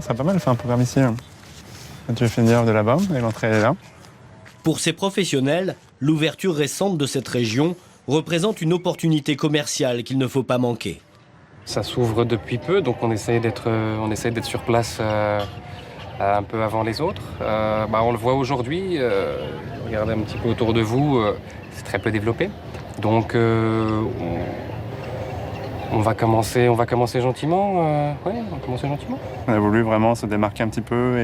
C'est pas mal de faire un programme ici. Hein. Tu fais une heure de là-bas et l'entrée est là. Pour ces professionnels, l'ouverture récente de cette région représente une opportunité commerciale qu'il ne faut pas manquer. Ça s'ouvre depuis peu, donc on essaye d'être sur place un peu avant les autres. On le voit aujourd'hui, regardez un petit peu autour de vous, c'est très peu développé. Donc on va commencer gentiment. On a voulu vraiment se démarquer un petit peu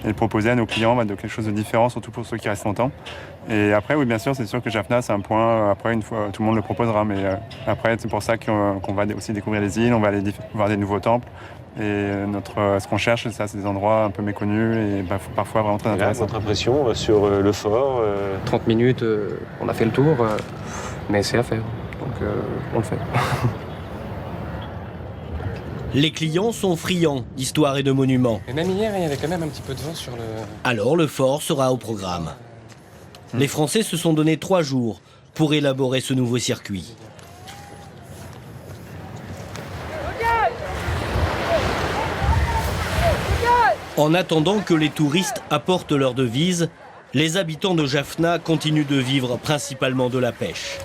et proposer à nos clients de quelque chose de différent, surtout pour ceux qui restent longtemps. Et après, oui, bien sûr, c'est sûr que Jaffna, c'est un point, après, une fois, tout le monde le proposera, mais après, c'est pour ça qu'on va aussi découvrir les îles, on va aller voir des nouveaux temples. Et ce qu'on cherche, c'est des endroits un peu méconnus et parfois vraiment très intéressants. Votre impression sur le fort 30 minutes, on a fait le tour, mais c'est à faire, donc on le fait. Les clients sont friands d'histoire et de monuments. Et même hier, il y avait quand même un petit peu de vent sur le... Alors le fort sera au programme. Les Français se sont donné 3 jours pour élaborer ce nouveau circuit. En attendant que les touristes apportent leurs devises, les habitants de Jaffna continuent de vivre principalement de la pêche.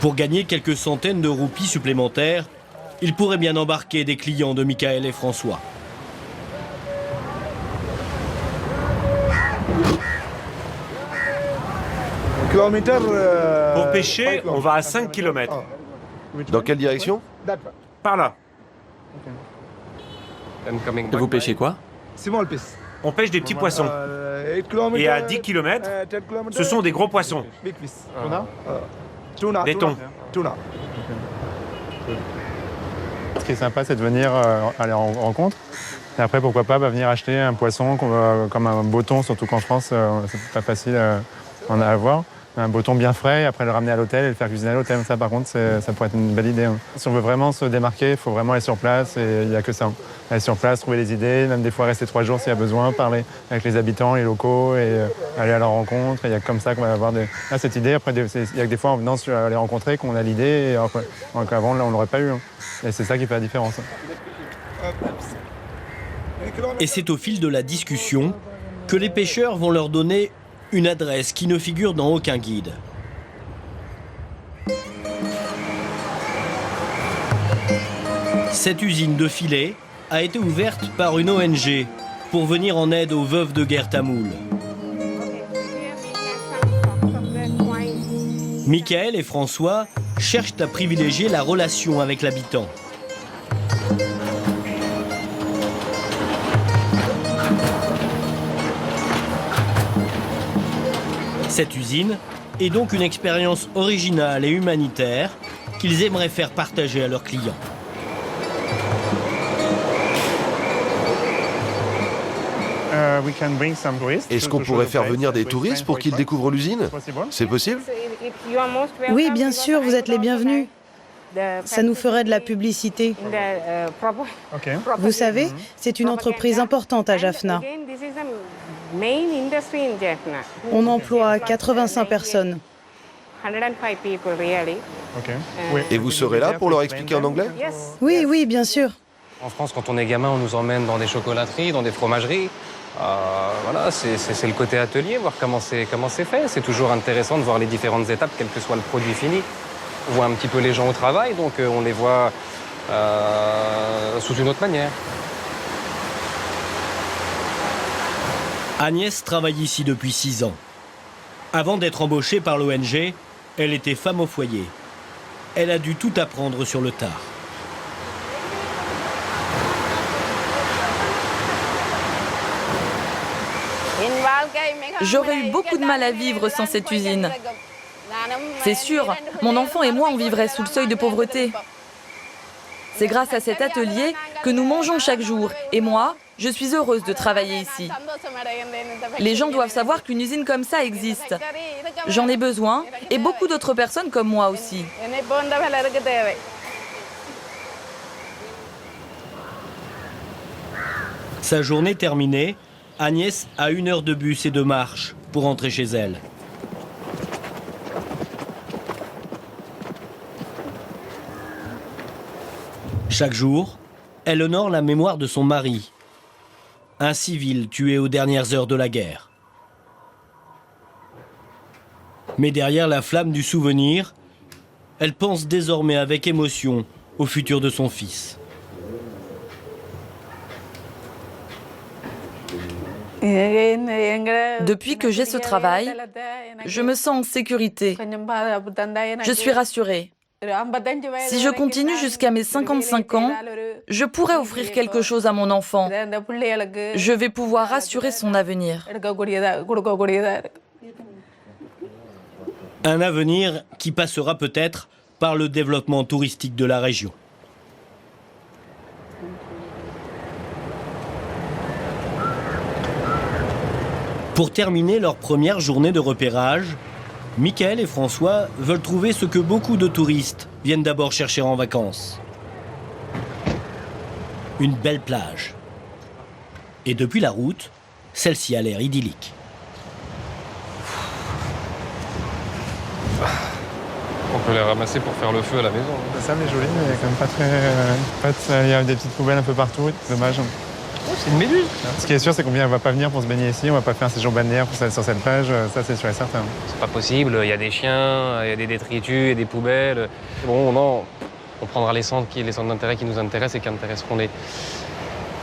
Pour gagner quelques centaines de roupies supplémentaires, ils pourraient bien embarquer des clients de Michael et François. Pour pêcher, on va à 5 km. Dans quelle direction? Par là. Vous pêchez quoi? On pêche des petits poissons. Et à 10 km, ce sont des gros poissons. Des thons. Ce qui est sympa, c'est de venir aller en rencontre. Et après, pourquoi pas venir acheter un poisson comme un beau thon, surtout qu'en France, c'est pas facile en avoir. Un beau thon bien frais, et après le ramener à l'hôtel et le faire cuisiner à l'hôtel. Ça, par contre, ça pourrait être une belle idée. Hein. Si on veut vraiment se démarquer, il faut vraiment aller sur place et il n'y a que ça. Hein. Aller sur place, trouver les idées, même des fois rester 3 jours s'il y a besoin, parler avec les habitants, les locaux et aller à leur rencontre. Il y a comme ça qu'on va avoir cette idée. Après, il y a que des fois en venant les rencontrer qu'on a l'idée, alors qu'avant, là, on ne l'aurait pas eu. Hein. Et c'est ça qui fait la différence. Et c'est au fil de la discussion que les pêcheurs vont leur donner une adresse qui ne figure dans aucun guide. Cette usine de filets a été ouverte par une ONG pour venir en aide aux veuves de guerre tamoules. Michael et François cherchent à privilégier la relation avec l'habitant. Cette usine est donc une expérience originale et humanitaire qu'ils aimeraient faire partager à leurs clients. Est-ce qu'on pourrait faire venir des touristes pour qu'ils découvrent l'usine? C'est possible? Oui, bien sûr, vous êtes les bienvenus. Ça nous ferait de la publicité. Vous savez, c'est une entreprise importante à Jaffna. On emploie 85 personnes. Et vous serez là pour leur expliquer en anglais? Oui, oui, bien sûr. En France, quand on est gamin, on nous emmène dans des chocolateries, dans des fromageries. Voilà, c'est le côté atelier, voir comment c'est fait. C'est toujours intéressant de voir les différentes étapes, quel que soit le produit fini. On voit un petit peu les gens au travail, donc on les voit sous une autre manière. Agnès travaille ici depuis 6 ans. Avant d'être embauchée par l'ONG, elle était femme au foyer. Elle a dû tout apprendre sur le tard. J'aurais eu beaucoup de mal à vivre sans cette usine. C'est sûr, mon enfant et moi, on vivrait sous le seuil de pauvreté. C'est grâce à cet atelier que nous mangeons chaque jour. Et moi, je suis heureuse de travailler ici. Les gens doivent savoir qu'une usine comme ça existe. J'en ai besoin, et beaucoup d'autres personnes comme moi aussi. Sa journée terminée, Agnès a 1 heure de bus et de marche pour rentrer chez elle. Chaque jour, elle honore la mémoire de son mari, un civil tué aux dernières heures de la guerre. Mais derrière la flamme du souvenir, elle pense désormais avec émotion au futur de son fils. Depuis que j'ai ce travail, je me sens en sécurité. Je suis rassurée. Si je continue jusqu'à mes 55 ans, je pourrai offrir quelque chose à mon enfant. Je vais pouvoir assurer son avenir. Un avenir qui passera peut-être par le développement touristique de la région. Pour terminer leur première journée de repérage, Michael et François veulent trouver ce que beaucoup de touristes viennent d'abord chercher en vacances. Une belle plage. Et depuis la route, celle-ci a l'air idyllique. On peut les ramasser pour faire le feu à la maison. Le sable est joli, mais quand même pas très... En fait, il y a des petites poubelles un peu partout, dommage. C'est une méduse. Ce qui est sûr, c'est qu'on ne va pas venir pour se baigner ici, on ne va pas faire un séjour balnéaire sur cette plage, ça c'est sûr et certain. C'est pas possible, il y a des chiens, il y a des détritus, il y a des poubelles. Bon, non, on prendra les centres d'intérêt qui nous intéressent et qui intéresseront les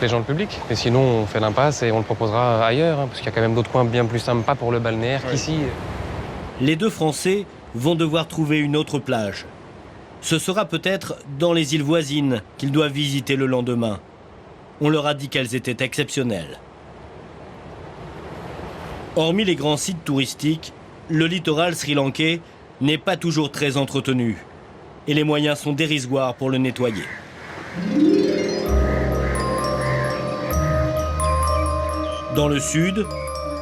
gens, le public. Mais sinon, on fait l'impasse et on le proposera ailleurs, parce qu'il y a quand même d'autres coins bien plus sympas pour le balnéaire qu'ici. Les 2 Français vont devoir trouver une autre plage. Ce sera peut-être dans les îles voisines qu'ils doivent visiter le lendemain. On leur a dit qu'elles étaient exceptionnelles. Hormis les grands sites touristiques, le littoral sri-lankais n'est pas toujours très entretenu. Et les moyens sont dérisoires pour le nettoyer. Dans le sud,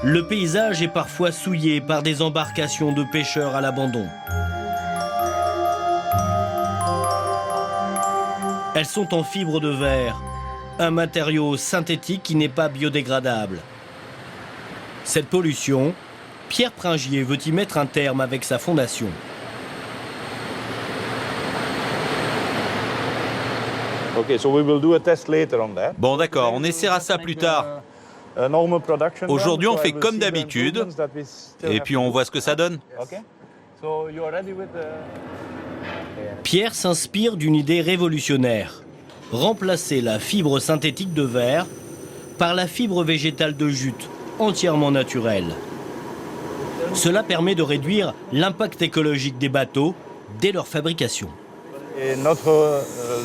le paysage est parfois souillé par des embarcations de pêcheurs à l'abandon. Elles sont en fibre de verre, un matériau synthétique qui n'est pas biodégradable. Cette pollution, Pierre Pringier veut y mettre un terme avec sa fondation. Bon d'accord, on essaiera ça plus tard. Aujourd'hui, on fait comme d'habitude, et puis on voit ce que ça donne. Pierre s'inspire d'une idée révolutionnaire. Remplacer la fibre synthétique de verre par la fibre végétale de jute, entièrement naturelle. Cela permet de réduire l'impact écologique des bateaux dès leur fabrication. Et notre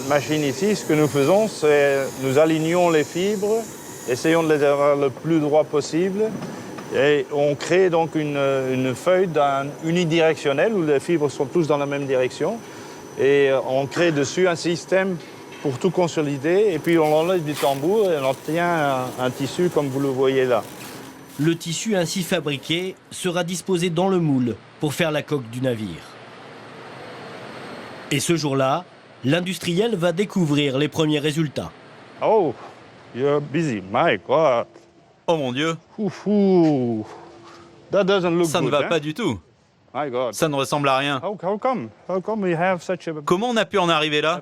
machine ici, ce que nous faisons, c'est nous alignons les fibres, essayons de les avoir le plus droit possible, et on crée donc une feuille unidirectionnelle où les fibres sont tous dans la même direction, et on crée dessus un système pour tout consolider, et puis on enlève du tambour et on obtient un tissu comme vous le voyez là. Le tissu ainsi fabriqué sera disposé dans le moule pour faire la coque du navire. Et ce jour-là, l'industriel va découvrir les premiers résultats. Oh, you're busy, my God. Oh mon Dieu. That doesn't look ça good, ne va hein? pas du tout. Ça ne ressemble à rien. Comment on a pu en arriver là?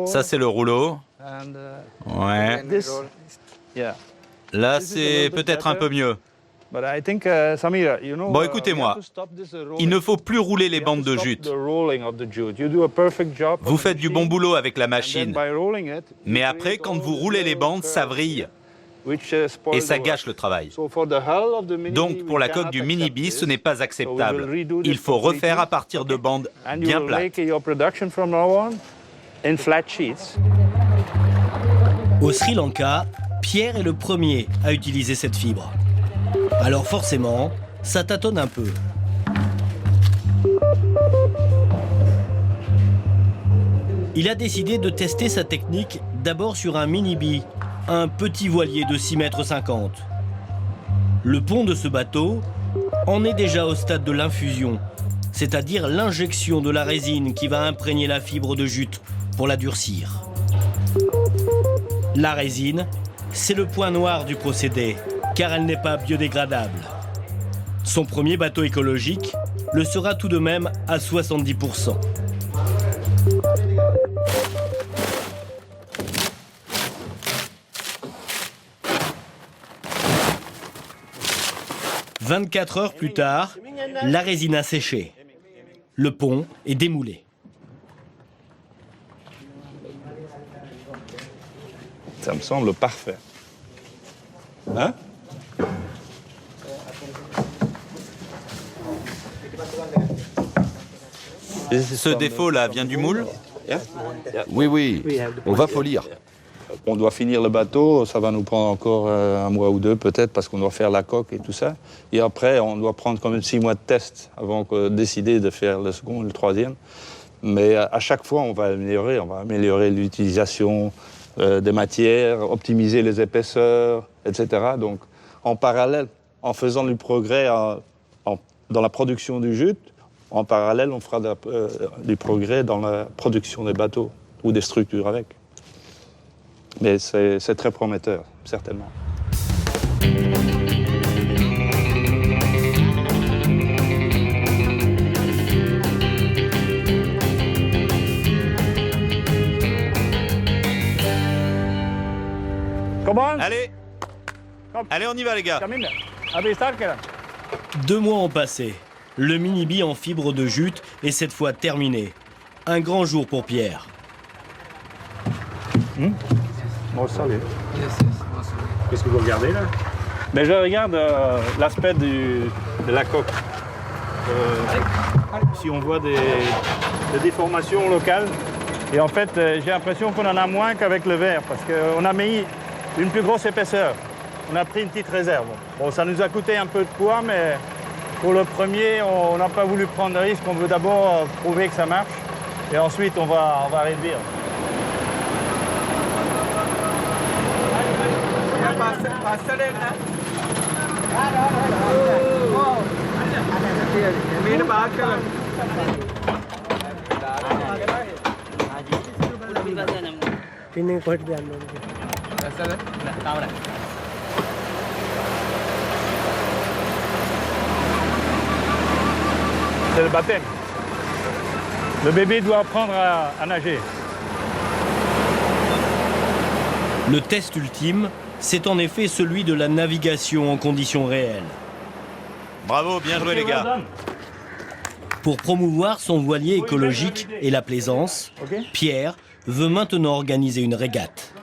Ça, c'est le rouleau. Ouais. Là, c'est peut-être un peu mieux. Bon, écoutez-moi, il ne faut plus rouler les bandes de jute. Vous faites du bon boulot avec la machine, mais après, quand vous roulez les bandes, ça vrille et ça gâche le travail. Donc, pour la coque du Mini-B, ce n'est pas acceptable. Il faut refaire à partir de bandes bien plates. Au Sri Lanka, Pierre est le premier à utiliser cette fibre. Alors forcément, ça tâtonne un peu. Il a décidé de tester sa technique d'abord sur un Mini-B, un petit voilier de 6,50 m. Le pont de ce bateau en est déjà au stade de l'infusion, c'est-à-dire l'injection de la résine qui va imprégner la fibre de jute pour la durcir. La résine, c'est le point noir du procédé, car elle n'est pas biodégradable. Son premier bateau écologique le sera tout de même à 70%. « 24 heures plus tard, la résine a séché. Le pont est démoulé. Ça me semble parfait. Hein? Ce défaut-là vient du moule? Oui, on va polir. On doit finir le bateau, ça va nous prendre encore un mois ou deux peut-être parce qu'on doit faire la coque et tout ça. Et après, on doit prendre quand même 6 mois de test avant de décider de faire le second et le troisième. Mais à chaque fois, on va améliorer l'utilisation des matières, optimiser les épaisseurs, etc. Donc, en parallèle, en faisant du progrès dans la production du jute, en parallèle, on fera du progrès dans la production des bateaux ou des structures avec. Mais c'est très prometteur, certainement. Allez, on y va les gars. 2 mois ont passé. Le Mini-B en fibre de jute est cette fois terminé. Un grand jour pour Pierre. Qu'est-ce que vous regardez là? Ben, je regarde l'aspect de la coque. Ici on voit des déformations locales. Et en fait, j'ai l'impression qu'on en a moins qu'avec le verre parce qu'on a mis une plus grosse épaisseur. On a pris une petite réserve. Bon, ça nous a coûté un peu de poids, mais pour le premier, on n'a pas voulu prendre de risque. On veut d'abord prouver que ça marche. Et ensuite, on va réduire. C'est le baptême. Le bébé doit apprendre à nager. Le test ultime, c'est en effet celui de la navigation en conditions réelles. Bravo, bien joué les gars. Pour promouvoir son voilier écologique et la plaisance, Pierre veut maintenant organiser une régate.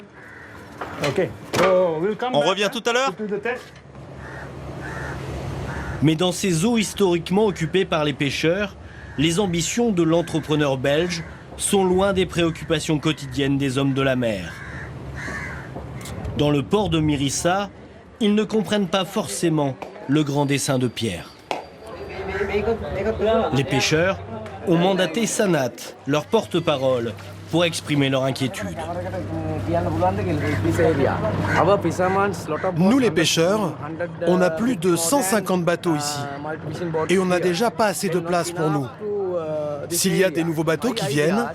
On revient tout à l'heure? Mais dans ces eaux historiquement occupées par les pêcheurs, les ambitions de l'entrepreneur belge sont loin des préoccupations quotidiennes des hommes de la mer. Dans le port de Mirissa, ils ne comprennent pas forcément le grand dessein de Pierre. Les pêcheurs ont mandaté Sanat, leur porte-parole, pour exprimer leur inquiétude. Nous les pêcheurs, on a plus de 150 bateaux ici. Et on n'a déjà pas assez de place pour nous. S'il y a des nouveaux bateaux qui viennent,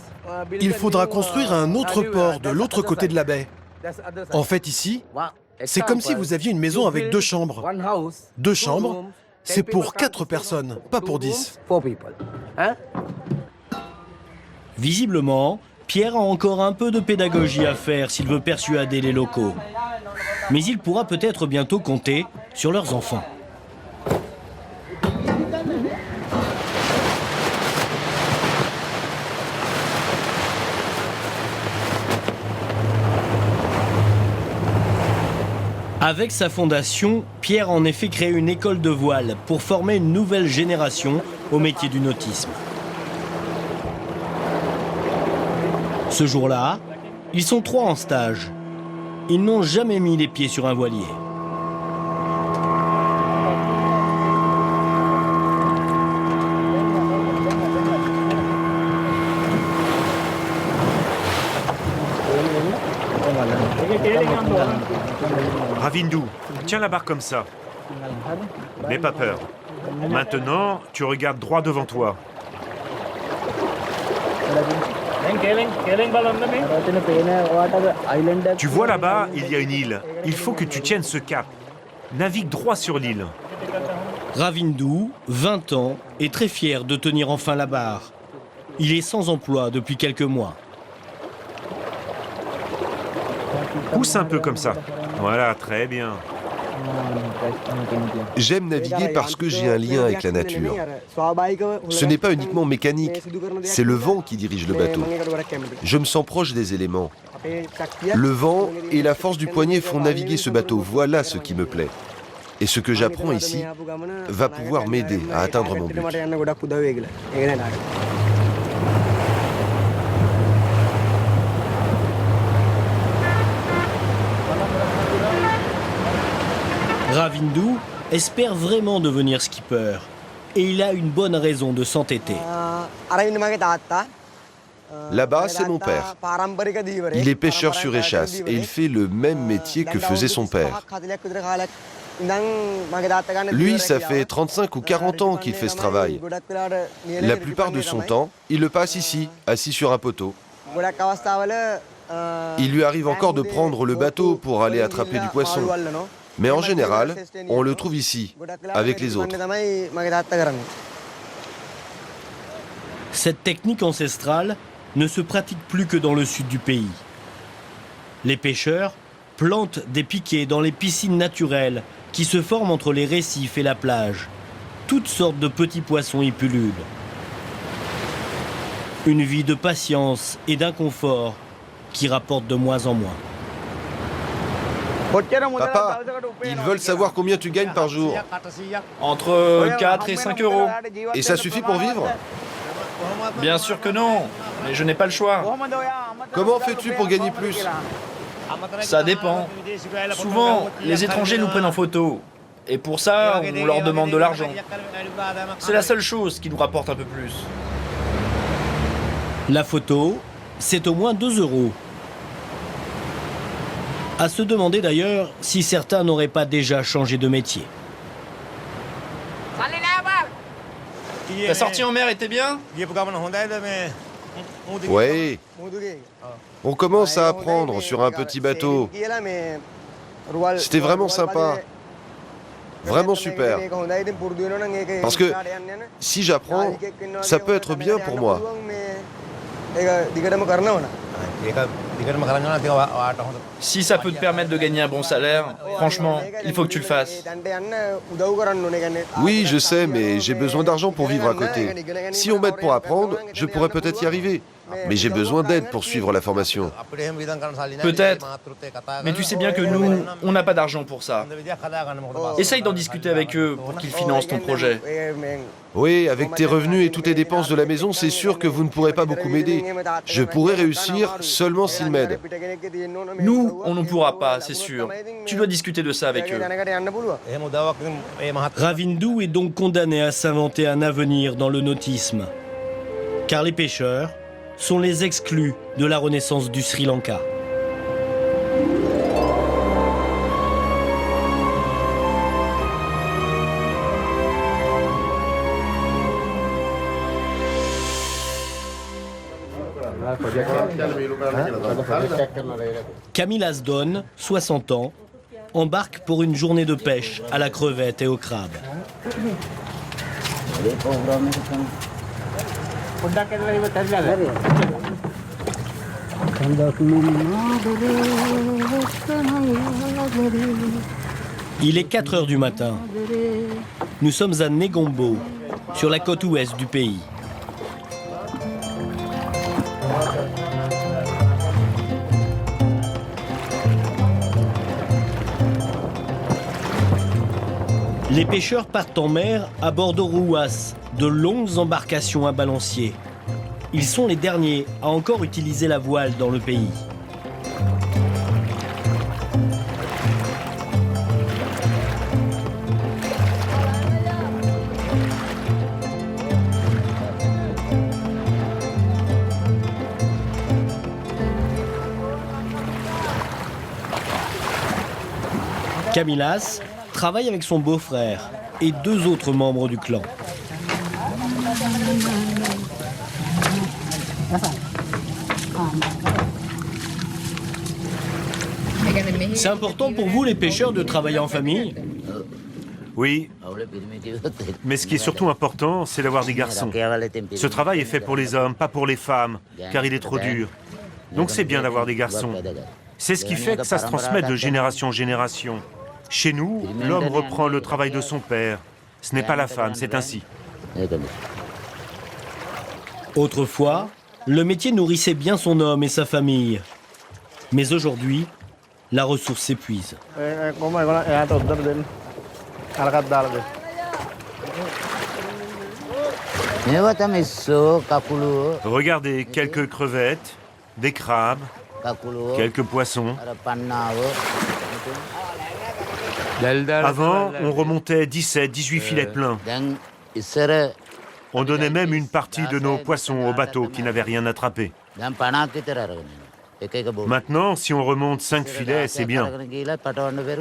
il faudra construire un autre port de l'autre côté de la baie. En fait ici, c'est comme si vous aviez une maison avec 2 chambres. 2 chambres, C'est pour 4 personnes, pas pour 10. Visiblement, Pierre a encore un peu de pédagogie à faire s'il veut persuader les locaux. Mais il pourra peut-être bientôt compter sur leurs enfants. Avec sa fondation, Pierre a en effet créé une école de voile pour former une nouvelle génération au métier du nautisme. Ce jour-là, ils sont 3 en stage. Ils n'ont jamais mis les pieds sur un voilier. Ravindou, tiens la barre comme ça. N'aie pas peur. Maintenant, tu regardes droit devant toi. Tu vois là-bas, il y a une île. Il faut que tu tiennes ce cap. Navigue droit sur l'île. Ravindou, 20 ans, est très fier de tenir enfin la barre. Il est sans emploi depuis quelques mois. Pousse un peu comme ça. Voilà, très bien. J'aime naviguer parce que j'ai un lien avec la nature. Ce n'est pas uniquement mécanique, c'est le vent qui dirige le bateau. Je me sens proche des éléments. Le vent et la force du poignet font naviguer ce bateau. Voilà ce qui me plaît. Et ce que j'apprends ici va pouvoir m'aider à atteindre mon but. Ravindou espère vraiment devenir skipper. Et il a une bonne raison de s'entêter. Là-bas, c'est mon père. Il est pêcheur sur échasse et il fait le même métier que faisait son père. Lui, ça fait 35 ou 40 ans qu'il fait ce travail. La plupart de son temps, il le passe ici, assis sur un poteau. Il lui arrive encore de prendre le bateau pour aller attraper du poisson. Mais en général, on le trouve ici, avec les autres. Cette technique ancestrale ne se pratique plus que dans le sud du pays. Les pêcheurs plantent des piquets dans les piscines naturelles qui se forment entre les récifs et la plage. Toutes sortes de petits poissons y pullulent. Une vie de patience et d'inconfort qui rapporte de moins en moins. Papa, ils veulent savoir combien tu gagnes par jour. Entre 4 et 5 euros. Et ça suffit pour vivre? Bien sûr que non, mais je n'ai pas le choix. Comment fais-tu pour gagner plus? Ça dépend. Souvent, les étrangers nous prennent en photo. Et pour ça, on leur demande de l'argent. C'est la seule chose qui nous rapporte un peu plus. La photo, c'est au moins 2 euros. À se demander d'ailleurs si certains n'auraient pas déjà changé de métier. Ta sortie en mer était bien? Oui. On commence à apprendre sur un petit bateau. C'était vraiment sympa. Vraiment super. Parce que si j'apprends, ça peut être bien pour moi. Si ça peut te permettre de gagner un bon salaire, franchement, il faut que tu le fasses. Oui, je sais, mais j'ai besoin d'argent pour vivre à côté. Si on m'aide pour apprendre, je pourrais peut-être y arriver. Mais j'ai besoin d'aide pour suivre la formation. Peut-être. Mais tu sais bien que nous, on n'a pas d'argent pour ça. Essaye d'en discuter avec eux pour qu'ils financent ton projet. Oui, avec tes revenus et toutes les dépenses de la maison, c'est sûr que vous ne pourrez pas beaucoup m'aider. Je pourrais réussir seulement s'ils m'aident. Nous, on ne pourra pas, c'est sûr. Tu dois discuter de ça avec eux. Ravindou est donc condamné à s'inventer un avenir dans le nautisme. Car les pêcheurs sont les exclus de la renaissance du Sri Lanka. Camille Asdon, 60 ans, embarquent pour une journée de pêche à la crevette et au crabe. Il est 4 heures du matin. Nous sommes à Negombo, sur la côte ouest du pays. Les pêcheurs partent en mer à bord d'Orouas, de longues embarcations à balancier. Ils sont les derniers à encore utiliser la voile dans le pays. Camillas travaille avec son beau-frère et 2 autres membres du clan. C'est important pour vous, les pêcheurs, de travailler en famille? Oui, mais ce qui est surtout important, c'est d'avoir des garçons. Ce travail est fait pour les hommes, pas pour les femmes, car il est trop dur. Donc c'est bien d'avoir des garçons. C'est ce qui fait que ça se transmet de génération en génération. Chez nous, l'homme reprend le travail de son père. Ce n'est pas la femme, c'est ainsi. Autrefois, le métier nourrissait bien son homme et sa famille. Mais aujourd'hui, la ressource s'épuise. Regardez, quelques crevettes, des crabes, quelques poissons. Avant, on remontait 17, 18 filets pleins. On donnait même une partie de nos poissons aux bateaux qui n'avaient rien attrapé. Maintenant, si on remonte 5 filets, c'est bien.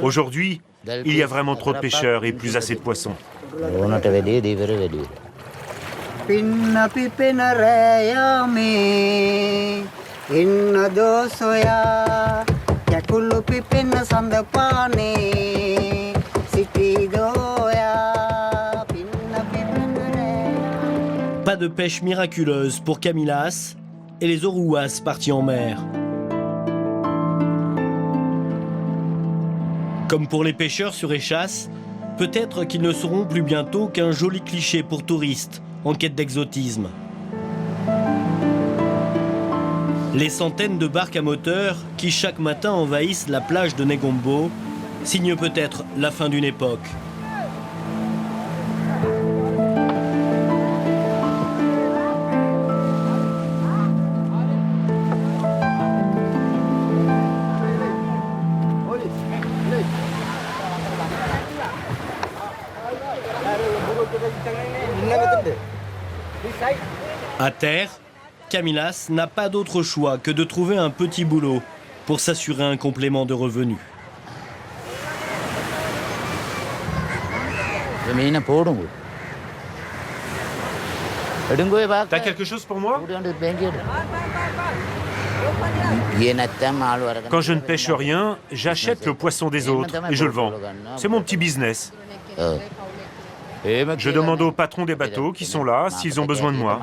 Aujourd'hui, il y a vraiment trop de pêcheurs et plus assez de poissons. Pas de pêche miraculeuse pour Camillas et les Orouas partis en mer. Comme pour les pêcheurs sur échasse, peut-être qu'ils ne seront plus bientôt qu'un joli cliché pour touristes en quête d'exotisme. Les centaines de barques à moteur qui chaque matin envahissent la plage de Negombo signent peut-être la fin d'une époque. À terre, Camillas n'a pas d'autre choix que de trouver un petit boulot pour s'assurer un complément de revenus. T'as quelque chose pour moi? Quand je ne pêche rien, j'achète le poisson des autres et je le vends. C'est mon petit business. Je demande aux patrons des bateaux qui sont là s'ils ont besoin de moi.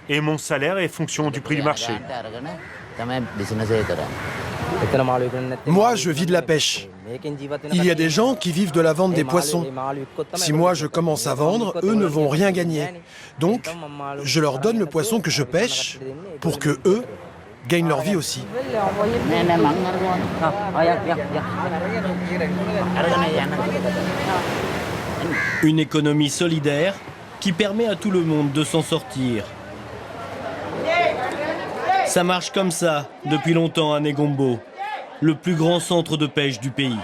Et mon salaire est fonction du prix du marché. Moi, je vis de la pêche. Il y a des gens qui vivent de la vente des poissons. Si moi je commence à vendre, eux ne vont rien gagner. Donc, je leur donne le poisson que je pêche pour que eux gagnent leur vie aussi. Une économie solidaire qui permet à tout le monde de s'en sortir. Ça marche comme ça depuis longtemps à Negombo, le plus grand centre de pêche du pays.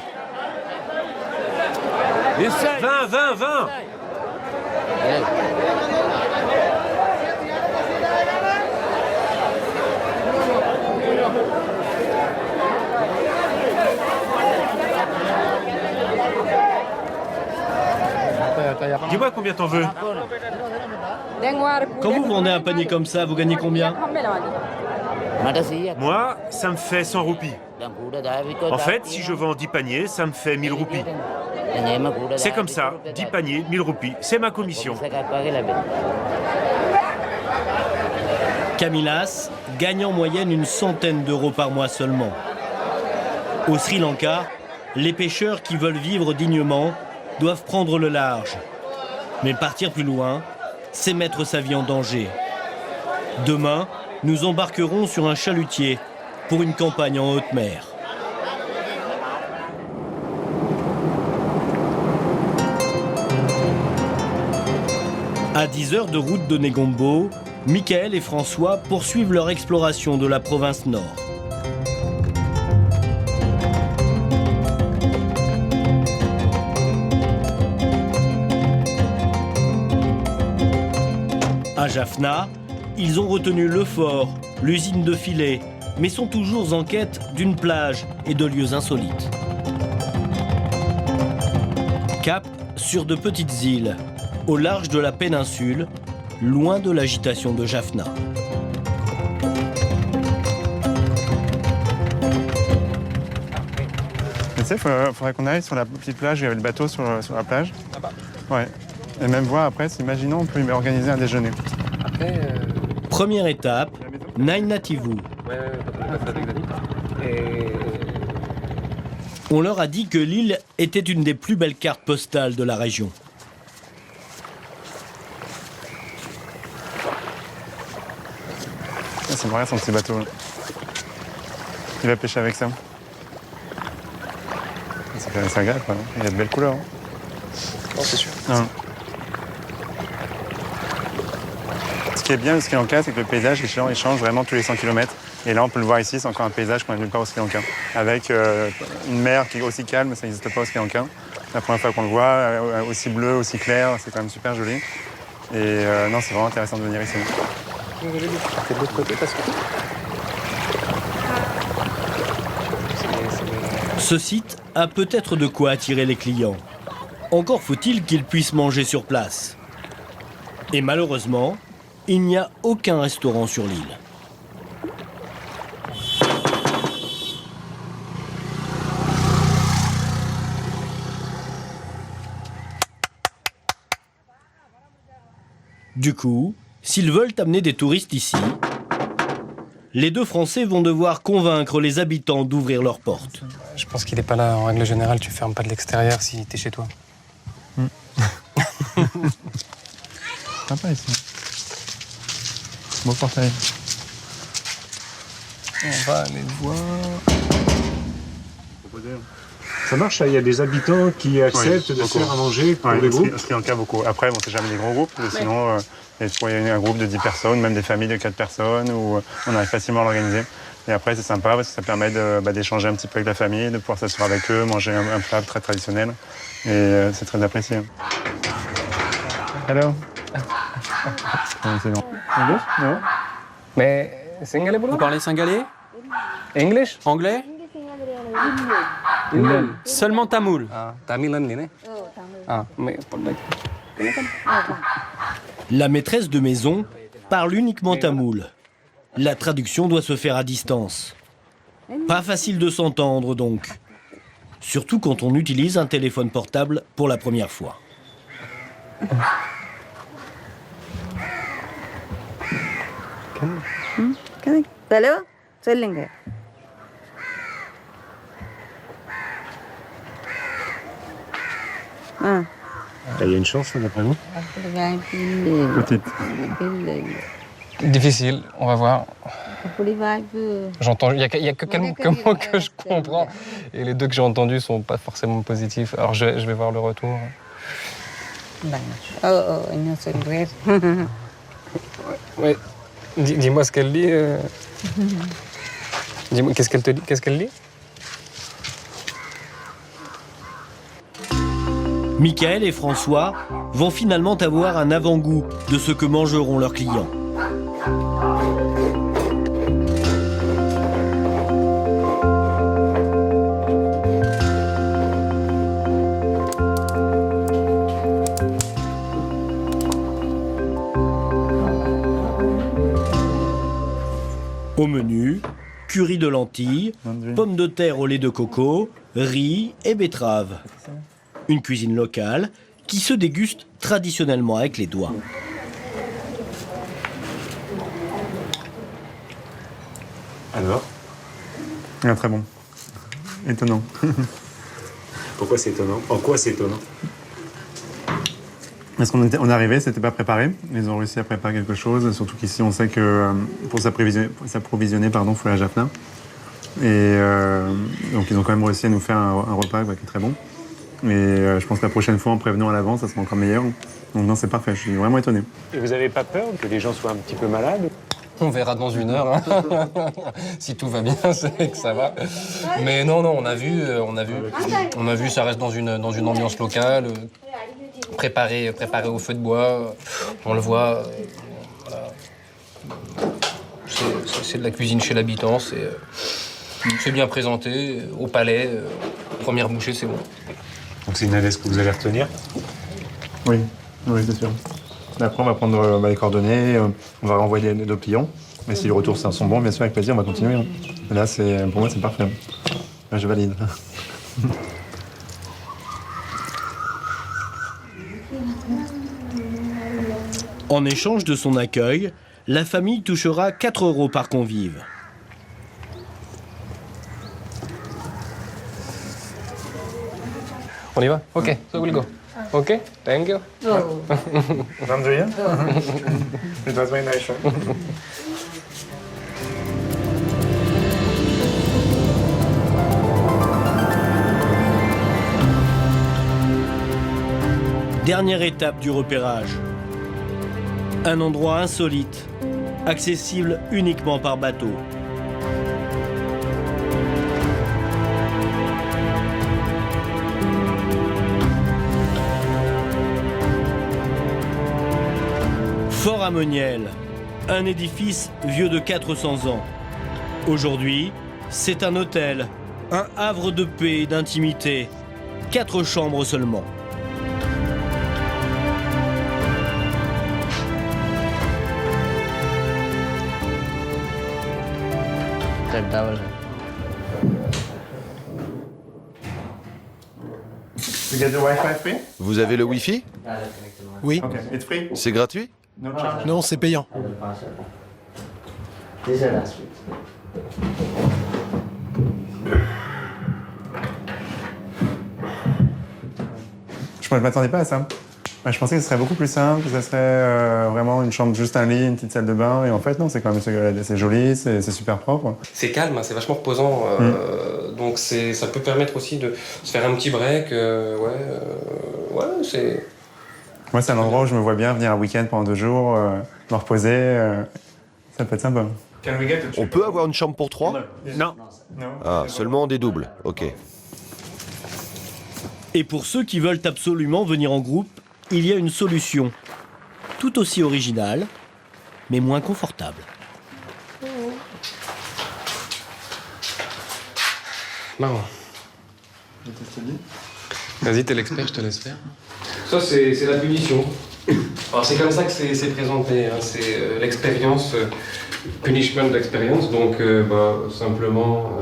20. Dis-moi combien t'en veux. Quand vous vendez un panier comme ça, vous gagnez combien? Moi, ça me fait 100 roupies. En fait, si je vends 10 paniers, ça me fait 1000 roupies. C'est comme ça, 10 paniers, 1000 roupies. C'est ma commission. Kamilas gagne en moyenne une centaine d'euros par mois seulement. Au Sri Lanka, les pêcheurs qui veulent vivre dignement doivent prendre le large. Mais partir plus loin, c'est mettre sa vie en danger. Demain, nous embarquerons sur un chalutier pour une campagne en haute mer. À 10 heures de route de Negombo, Michael et François poursuivent leur exploration de la province nord. À Jaffna, ils ont retenu le fort, l'usine de filets, mais sont toujours en quête d'une plage et de lieux insolites. Cap sur de petites îles, au large de la péninsule, loin de l'agitation de Jaffna. Tu sais, il faudrait qu'on aille sur la petite plage, il y avait le bateau sur la plage. Ouais. Et même voir après, imaginons, on peut organiser un déjeuner. Première étape, Nainativu. On leur a dit que l'île était une des plus belles cartes postales de la région. C'est vrai, son petit bateau. Il va pêcher avec ça. C'est agréable, quoi. Il y a de belles couleurs. Non, c'est sûr. Non. Ce qui est bien au Sri Lanka, c'est que le paysage il change vraiment tous les 100 km. Et là, on peut le voir ici, c'est encore un paysage qu'on n'a nulle part au Sri Lanka. Avec une mer qui est aussi calme, ça n'existe pas au Sri Lanka. La première fois qu'on le voit, aussi bleu, aussi clair, c'est quand même super joli. Et non, c'est vraiment intéressant de venir ici. C'est de l'autre côté parce que... Ce site a peut-être de quoi attirer les clients. Encore faut-il qu'ils puissent manger sur place. Et malheureusement, il n'y a aucun restaurant sur l'île. Du coup, s'ils veulent amener des touristes ici, les deux Français vont devoir convaincre les habitants d'ouvrir leurs portes. Je pense qu'il n'est pas là. En règle générale, tu fermes pas de l'extérieur si t'es chez toi. Sympa ici. Beau portail. On va aller voir. Ça marche, il y a des habitants qui acceptent de faire à manger pour les groupes. Au Sri Lanka, beaucoup. Après, bon, c'est jamais des gros groupes. Sinon, il y a un groupe de 10 personnes, même des familles de 4 personnes, où on arrive facilement à l'organiser. Et après, c'est sympa parce que ça permet d'échanger un petit peu avec la famille, de pouvoir s'asseoir avec eux, manger un plat très traditionnel. Et c'est très apprécié. Hello. C'est bon. English? Non? Mais Singalais, vous parlez singalais? English? Anglais? Seulement tamoul. La maîtresse de maison parle uniquement tamoul. La traduction doit se faire à distance. Pas facile de s'entendre donc. Surtout quand on utilise un téléphone portable pour la première fois. Il y a une chance, d'après vous? Petite. Difficile, on va voir. J'entends, il y a que quelques mots que je comprends. Et les deux que j'ai entendus sont pas forcément positifs. Alors je vais voir le retour. Ouais. Dis-moi ce qu'elle dit. Dis-moi, qu'est-ce qu'elle te dit? Qu'est-ce qu'elle dit? Michael et François vont finalement avoir un avant-goût de ce que mangeront leurs clients. Au menu, curry de lentilles, pommes de terre au lait de coco, riz et betteraves. Une cuisine locale qui se déguste traditionnellement avec les doigts. Alors? Très bon. Étonnant. Pourquoi c'est étonnant? En quoi c'est étonnant? Parce qu'on est arrivé, c'était pas préparé. Ils ont réussi à préparer quelque chose. Surtout qu'ici, on sait que pour s'approvisionner, il faut la jaffna. Et donc, ils ont quand même réussi à nous faire un repas qui est très bon. Et je pense que la prochaine fois, en prévenant à l'avance, ça sera encore meilleur. Donc non, c'est parfait. Je suis vraiment étonné. Et vous n'avez pas peur que les gens soient un petit peu malades? On verra dans 1 heure. Hein. Si tout va bien, c'est que ça va. Mais non, on a vu, ça reste dans une ambiance locale, préparé au feu de bois. On le voit. Voilà. C'est de la cuisine chez l'habitant. C'est bien présenté, au palais. Première bouchée, c'est bon. Donc c'est une adresse que vous allez retenir? Oui, c'est sûr. Après, on va prendre les coordonnées, on va renvoyer nos clients. Mais si les retours sont bons, bien sûr, avec plaisir, on va continuer. Hein. Là, pour moi, c'est parfait. Là, je valide. En échange de son accueil, la famille touchera 4 € par convive. On y va? Ok, so we'll go. Ok, thank you. Andrea? It was very nice. Dernière étape du repérage. Un endroit insolite, accessible uniquement par bateau. Fort Amoniel, un édifice vieux de 400 ans. Aujourd'hui, c'est un hôtel, un havre de paix et d'intimité. 4 chambres seulement. Vous avez le Wi-Fi? Oui. C'est gratuit? Non, c'est payant. Je ne m'attendais pas à ça. Je pensais que ce serait beaucoup plus simple, que ce serait vraiment une chambre, juste un lit, une petite salle de bain. Et en fait, non, c'est quand même assez joli, c'est super propre. C'est calme, c'est vachement reposant. Donc ça peut permettre aussi de se faire un petit break. C'est... Moi, c'est un endroit où je me vois bien venir un week-end pendant 2 jours, me reposer. Ça peut être sympa. On peut avoir une chambre pour 3? Non. Ah, seulement des doubles, ok. Et pour ceux qui veulent absolument venir en groupe, il y a une solution, tout aussi originale, mais moins confortable. Marrant. Vas-y, t'es l'expert, je te laisse faire. Ça, c'est la punition. Alors, c'est comme ça que c'est présenté. Hein. C'est l'expérience, punishment d'expérience. Donc, simplement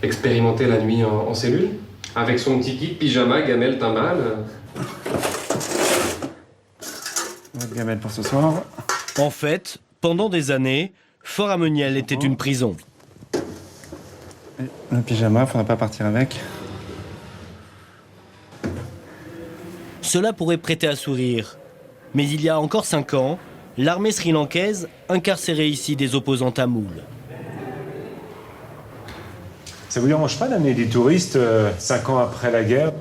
expérimenter la nuit en cellule. Avec son petit kit, pyjama, gamelle, timbale. Gamelle pour ce soir. En fait, pendant des années, Fort Amoniel était une prison. Et le pyjama, faudra pas partir avec. Cela pourrait prêter à sourire. Mais il y a encore 5 ans, l'armée sri-lankaise incarcérait ici des opposants tamouls. Ça vous dérange pas d'amener des touristes 5 ans après la guerre?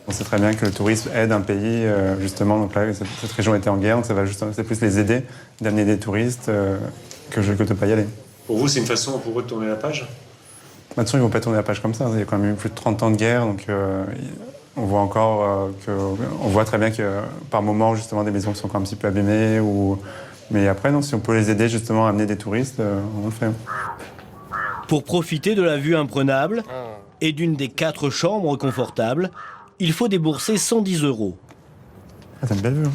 On sait très bien que le tourisme aide un pays, justement. Donc là, cette région était en guerre, donc c'est plus les aider d'amener des touristes que de ne pas y aller. Pour vous, c'est une façon pour eux de tourner la page? Maintenant, ils ne vont pas tourner la page comme ça. Il y a quand même eu plus de 30 ans de guerre, donc on voit encore on voit très bien que par moments, justement, des maisons qui sont encore un petit peu abîmées. Mais après, non, si on peut les aider justement à amener des touristes, on le fait. Pour profiter de la vue imprenable et d'une des 4 chambres confortables, il faut débourser 110 €. Ah, t'as une belle vue. Hein.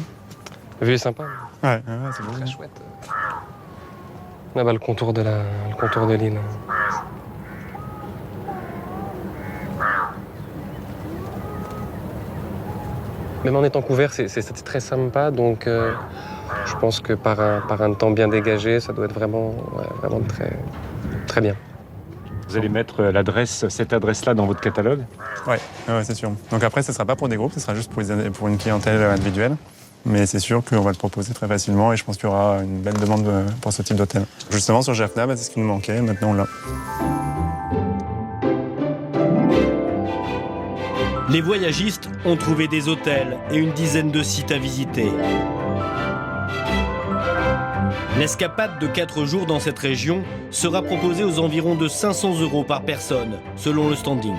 La vue est sympa. Ouais, c'est beau. Très chouette. Là-bas, le contour de l'île. Même en étant couvert, c'est très sympa, donc je pense que par un temps bien dégagé, ça doit être vraiment très, très bien. Vous allez mettre cette adresse-là dans votre catalogue? Oui, c'est sûr. Donc après, ce ne sera pas pour des groupes, ce sera juste pour une clientèle individuelle. Mais c'est sûr qu'on va le proposer très facilement et je pense qu'il y aura une belle demande pour ce type d'hôtel. Justement, sur Jaffna, c'est ce qui nous manquait, maintenant on l'a. Les voyagistes ont trouvé des hôtels et une dizaine de sites à visiter. L'escapade de 4 jours dans cette région sera proposée aux environs de 500 € par personne, selon le standing.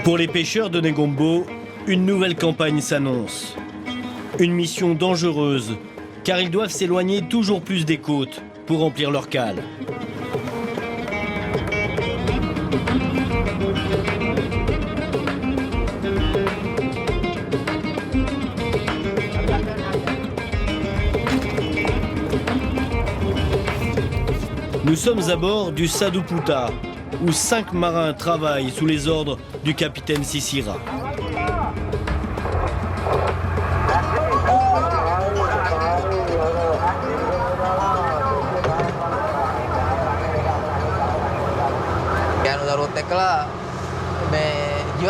Pour les pêcheurs de Negombo, une nouvelle campagne s'annonce. Une mission dangereuse, car ils doivent s'éloigner toujours plus des côtes pour remplir leur cale. Nous sommes à bord du Saduputa, où 5 marins travaillent sous les ordres du capitaine Sisira.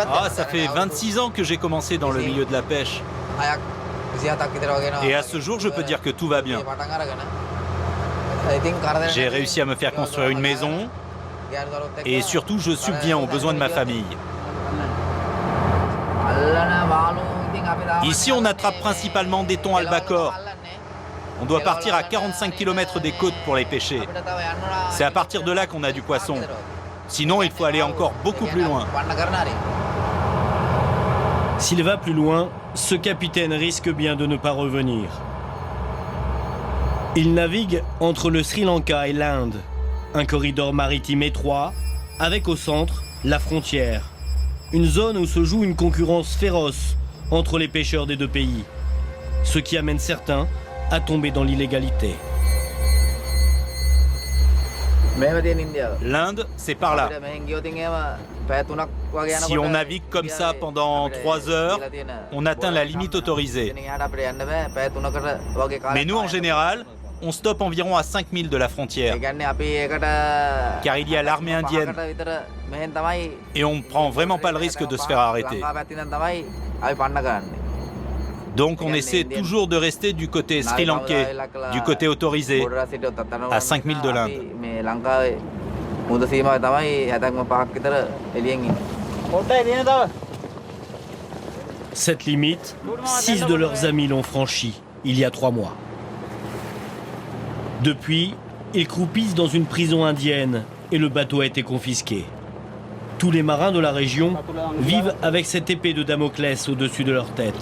Ah, ça fait 26 ans que j'ai commencé dans le milieu de la pêche. Et à ce jour, je peux dire que tout va bien. J'ai réussi à me faire construire une maison et surtout, je subviens aux besoins de ma famille. Ici, on attrape principalement des thons albacores. On doit partir à 45 km des côtes pour les pêcher. C'est à partir de là qu'on a du poisson. Sinon, il faut aller encore beaucoup plus loin. S'il va plus loin, ce capitaine risque bien de ne pas revenir. Il navigue entre le Sri Lanka et l'Inde, un corridor maritime étroit, avec au centre la frontière. Une zone où se joue une concurrence féroce entre les pêcheurs des deux pays, ce qui amène certains à tomber dans l'illégalité. L'Inde, c'est par là. Si on navigue comme ça pendant 3 heures, on atteint la limite autorisée. Mais nous, en général, on stoppe environ à 5000 de la frontière. Car il y a l'armée indienne. Et on ne prend vraiment pas le risque de se faire arrêter. Donc on essaie toujours de rester du côté sri-lankais, du côté autorisé, à 5000 de l'Inde. Cette limite, 6 de leurs amis l'ont franchie il y a 3 mois. Depuis, ils croupissent dans une prison indienne et le bateau a été confisqué. Tous les marins de la région vivent avec cette épée de Damoclès au-dessus de leur tête.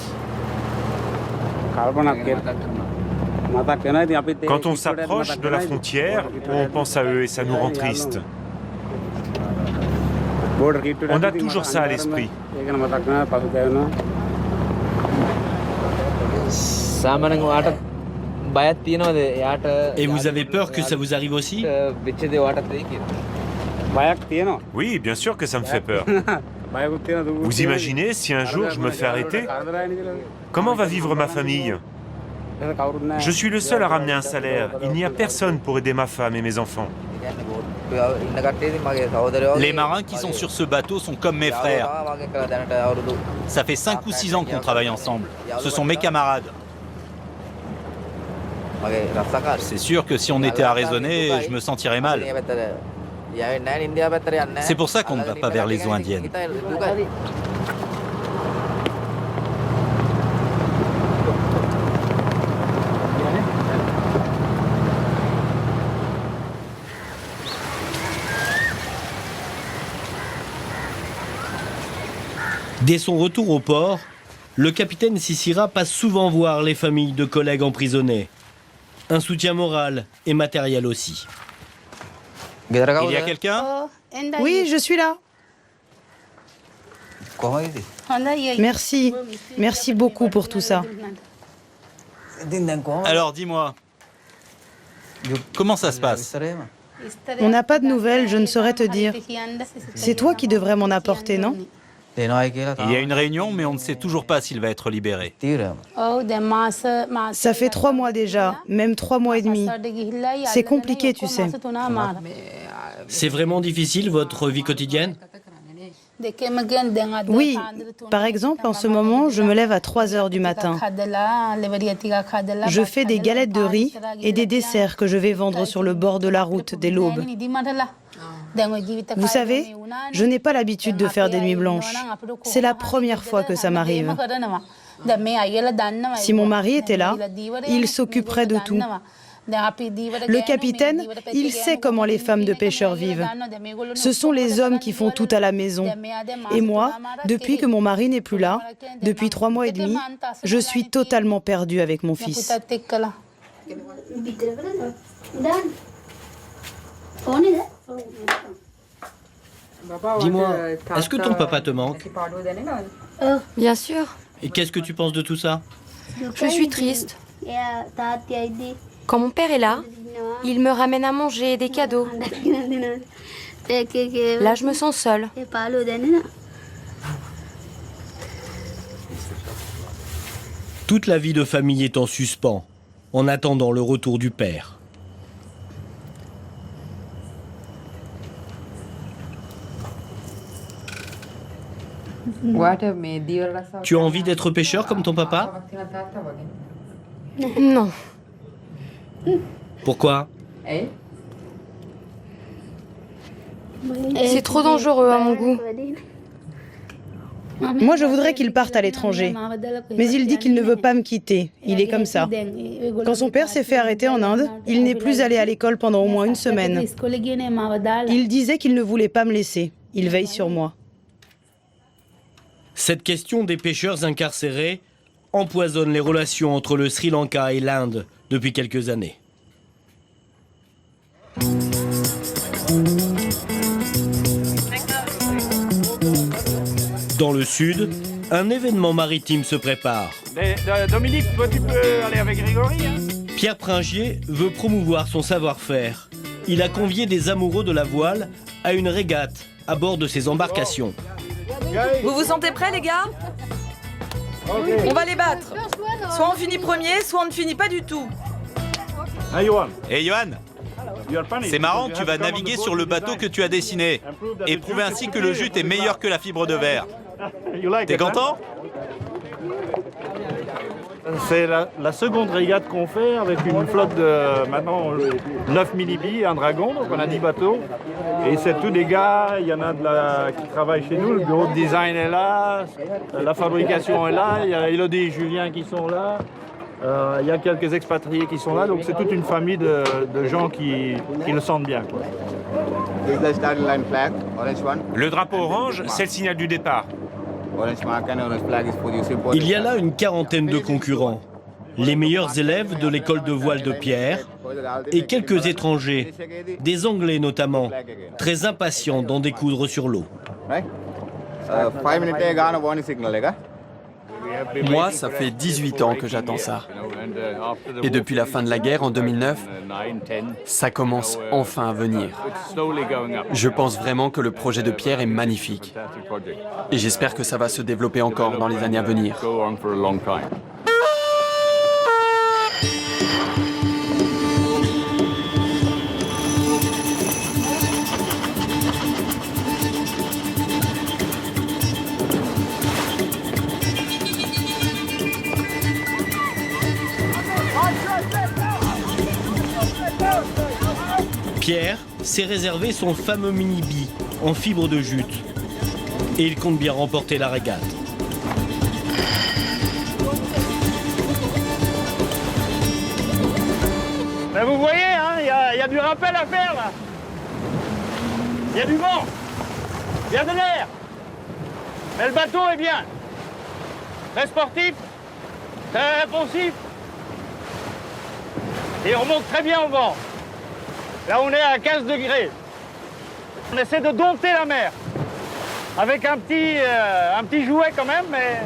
Quand on s'approche de la frontière, on pense à eux et ça nous rend triste. On a toujours ça à l'esprit. Et vous avez peur que ça vous arrive aussi? Oui, bien sûr que ça me fait peur. Vous imaginez si un jour je me fais arrêter? Comment va vivre ma famille? Je suis le seul à ramener un salaire. Il n'y a personne pour aider ma femme et mes enfants. Les marins qui sont sur ce bateau sont comme mes frères. Ça fait 5 ou 6 ans qu'on travaille ensemble. Ce sont mes camarades. C'est sûr que si on était arraisonné, je me sentirais mal. C'est pour ça qu'on ne va pas vers les eaux indiennes. Dès son retour au port, le capitaine Sisira passe souvent voir les familles de collègues emprisonnés. Un soutien moral et matériel aussi. Il y a quelqu'un? Oui, je suis là. Merci. Merci beaucoup pour tout ça. Alors dis-moi, comment ça se passe? On n'a pas de nouvelles, je ne saurais te dire. C'est toi qui devrais m'en apporter, non? Il y a une réunion, mais on ne sait toujours pas s'il va être libéré. Ça fait 3 mois déjà, même 3 mois et demi. C'est compliqué, tu sais. C'est vraiment difficile, votre vie quotidienne? Oui, par exemple, en ce moment, je me lève à 3 heures du matin. Je fais des galettes de riz et des desserts que je vais vendre sur le bord de la route dès l'aube. Vous savez, je n'ai pas l'habitude de faire des nuits blanches. C'est la première fois que ça m'arrive. Si mon mari était là, il s'occuperait de tout. Le capitaine, il sait comment les femmes de pêcheurs vivent. Ce sont les hommes qui font tout à la maison. Et moi, depuis que mon mari n'est plus là, depuis 3 mois et demi, je suis totalement perdue avec mon fils. Dis-moi, est-ce que ton papa te manque? Bien sûr. Et qu'est-ce que tu penses de tout ça? Je suis triste. Quand mon père est là, il me ramène à manger et des cadeaux. Là, je me sens seule. Toute la vie de famille est en suspens, en attendant le retour du père. Tu as envie d'être pêcheur comme ton papa? Non. Pourquoi? C'est trop dangereux à mon goût. Moi, je voudrais qu'il parte à l'étranger. Mais il dit qu'il ne veut pas me quitter. Il est comme ça. Quand son père s'est fait arrêter en Inde, il n'est plus allé à l'école pendant au moins 1 semaine. Il disait qu'il ne voulait pas me laisser. Il veille sur moi. Cette question des pêcheurs incarcérés empoisonne les relations entre le Sri Lanka et l'Inde depuis quelques années. Dans le sud, un événement maritime se prépare. Dominique, toi tu peux aller avec Grégory, hein? Pierre Pringier veut promouvoir son savoir-faire. Il a convié des amoureux de la voile à une régate à bord de ses embarcations. Vous vous sentez prêts, les gars? On va les battre. Soit on finit premier, soit on ne finit pas du tout. Et Johan, c'est marrant, tu vas naviguer sur le bateau que tu as dessiné et prouver ainsi que le jute est meilleur que la fibre de verre. T'es content? C'est la seconde régate qu'on fait avec une flotte de maintenant 9 mini-billes, un dragon, donc on a 10 bateaux. Et c'est tous des gars, il y en a qui travaillent chez nous, le bureau de design est là, la fabrication est là, il y a Elodie et Julien qui sont là, il y a quelques expatriés qui sont là, donc c'est toute une famille de gens qui le sentent bien, quoi. Le drapeau orange, c'est le signal du départ. Il y a là une quarantaine de concurrents. Les meilleurs élèves de l'école de voile de Pierre et quelques étrangers, des Anglais notamment, très impatients d'en découdre sur l'eau. Moi, ça fait 18 ans que j'attends ça. Et depuis la fin de la guerre en 2009, ça commence enfin à venir. Je pense vraiment que le projet de Pierre est magnifique. Et j'espère que ça va se développer encore dans les années à venir. Pierre s'est réservé son fameux mini-bi en fibre de jute. Et il compte bien remporter la régate. Ben vous voyez, hein, il y a du rappel à faire là. Il y a du vent, il y a de l'air. Mais le bateau est bien. Très sportif, très réponsif. Et on remonte très bien au vent. Là, on est à 15 degrés. On essaie de dompter la mer. avec un petit jouet quand même, mais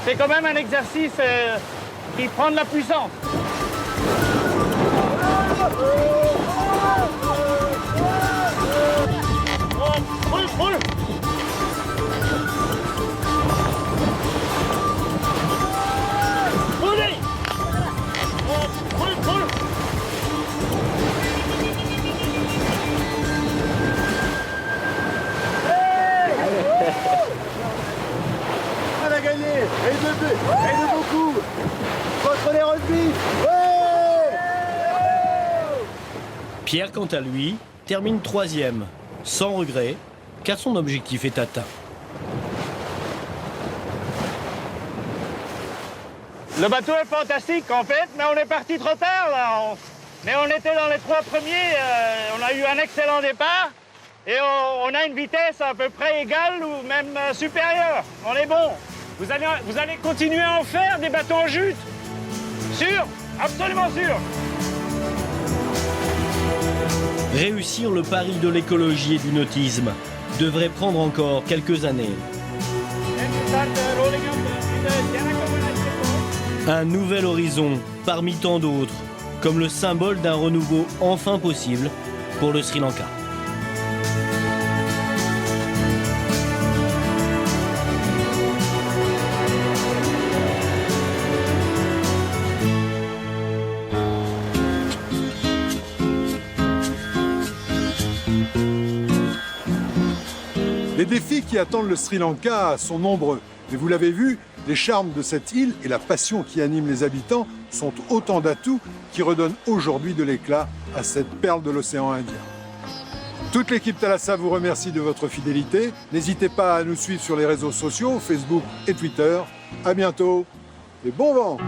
c'est quand même un exercice qui prend de la puissance. Roule, roule. Roulez. Roule, roule. On a gagné. Et de beaucoup. Contre les rugby. Pierre, quant à lui, termine 3e, sans regret, car son objectif est atteint. Le bateau est fantastique en fait, mais on est parti trop tard là. Mais on était dans les 3 premiers, on a eu un excellent départ et on a une vitesse à peu près égale ou même supérieure. On est bon. Vous allez continuer à en faire des bateaux en jute? Sûr? Absolument sûr. Réussir le pari de l'écologie et du nautisme devrait prendre encore quelques années. Un nouvel horizon parmi tant d'autres, comme le symbole d'un renouveau enfin possible pour le Sri Lanka. Les défis qui attendent le Sri Lanka sont nombreux. Mais vous l'avez vu, les charmes de cette île et la passion qui anime les habitants sont autant d'atouts qui redonnent aujourd'hui de l'éclat à cette perle de l'océan Indien. Toute l'équipe Thalassa vous remercie de votre fidélité. N'hésitez pas à nous suivre sur les réseaux sociaux, Facebook et Twitter. À bientôt et bon vent!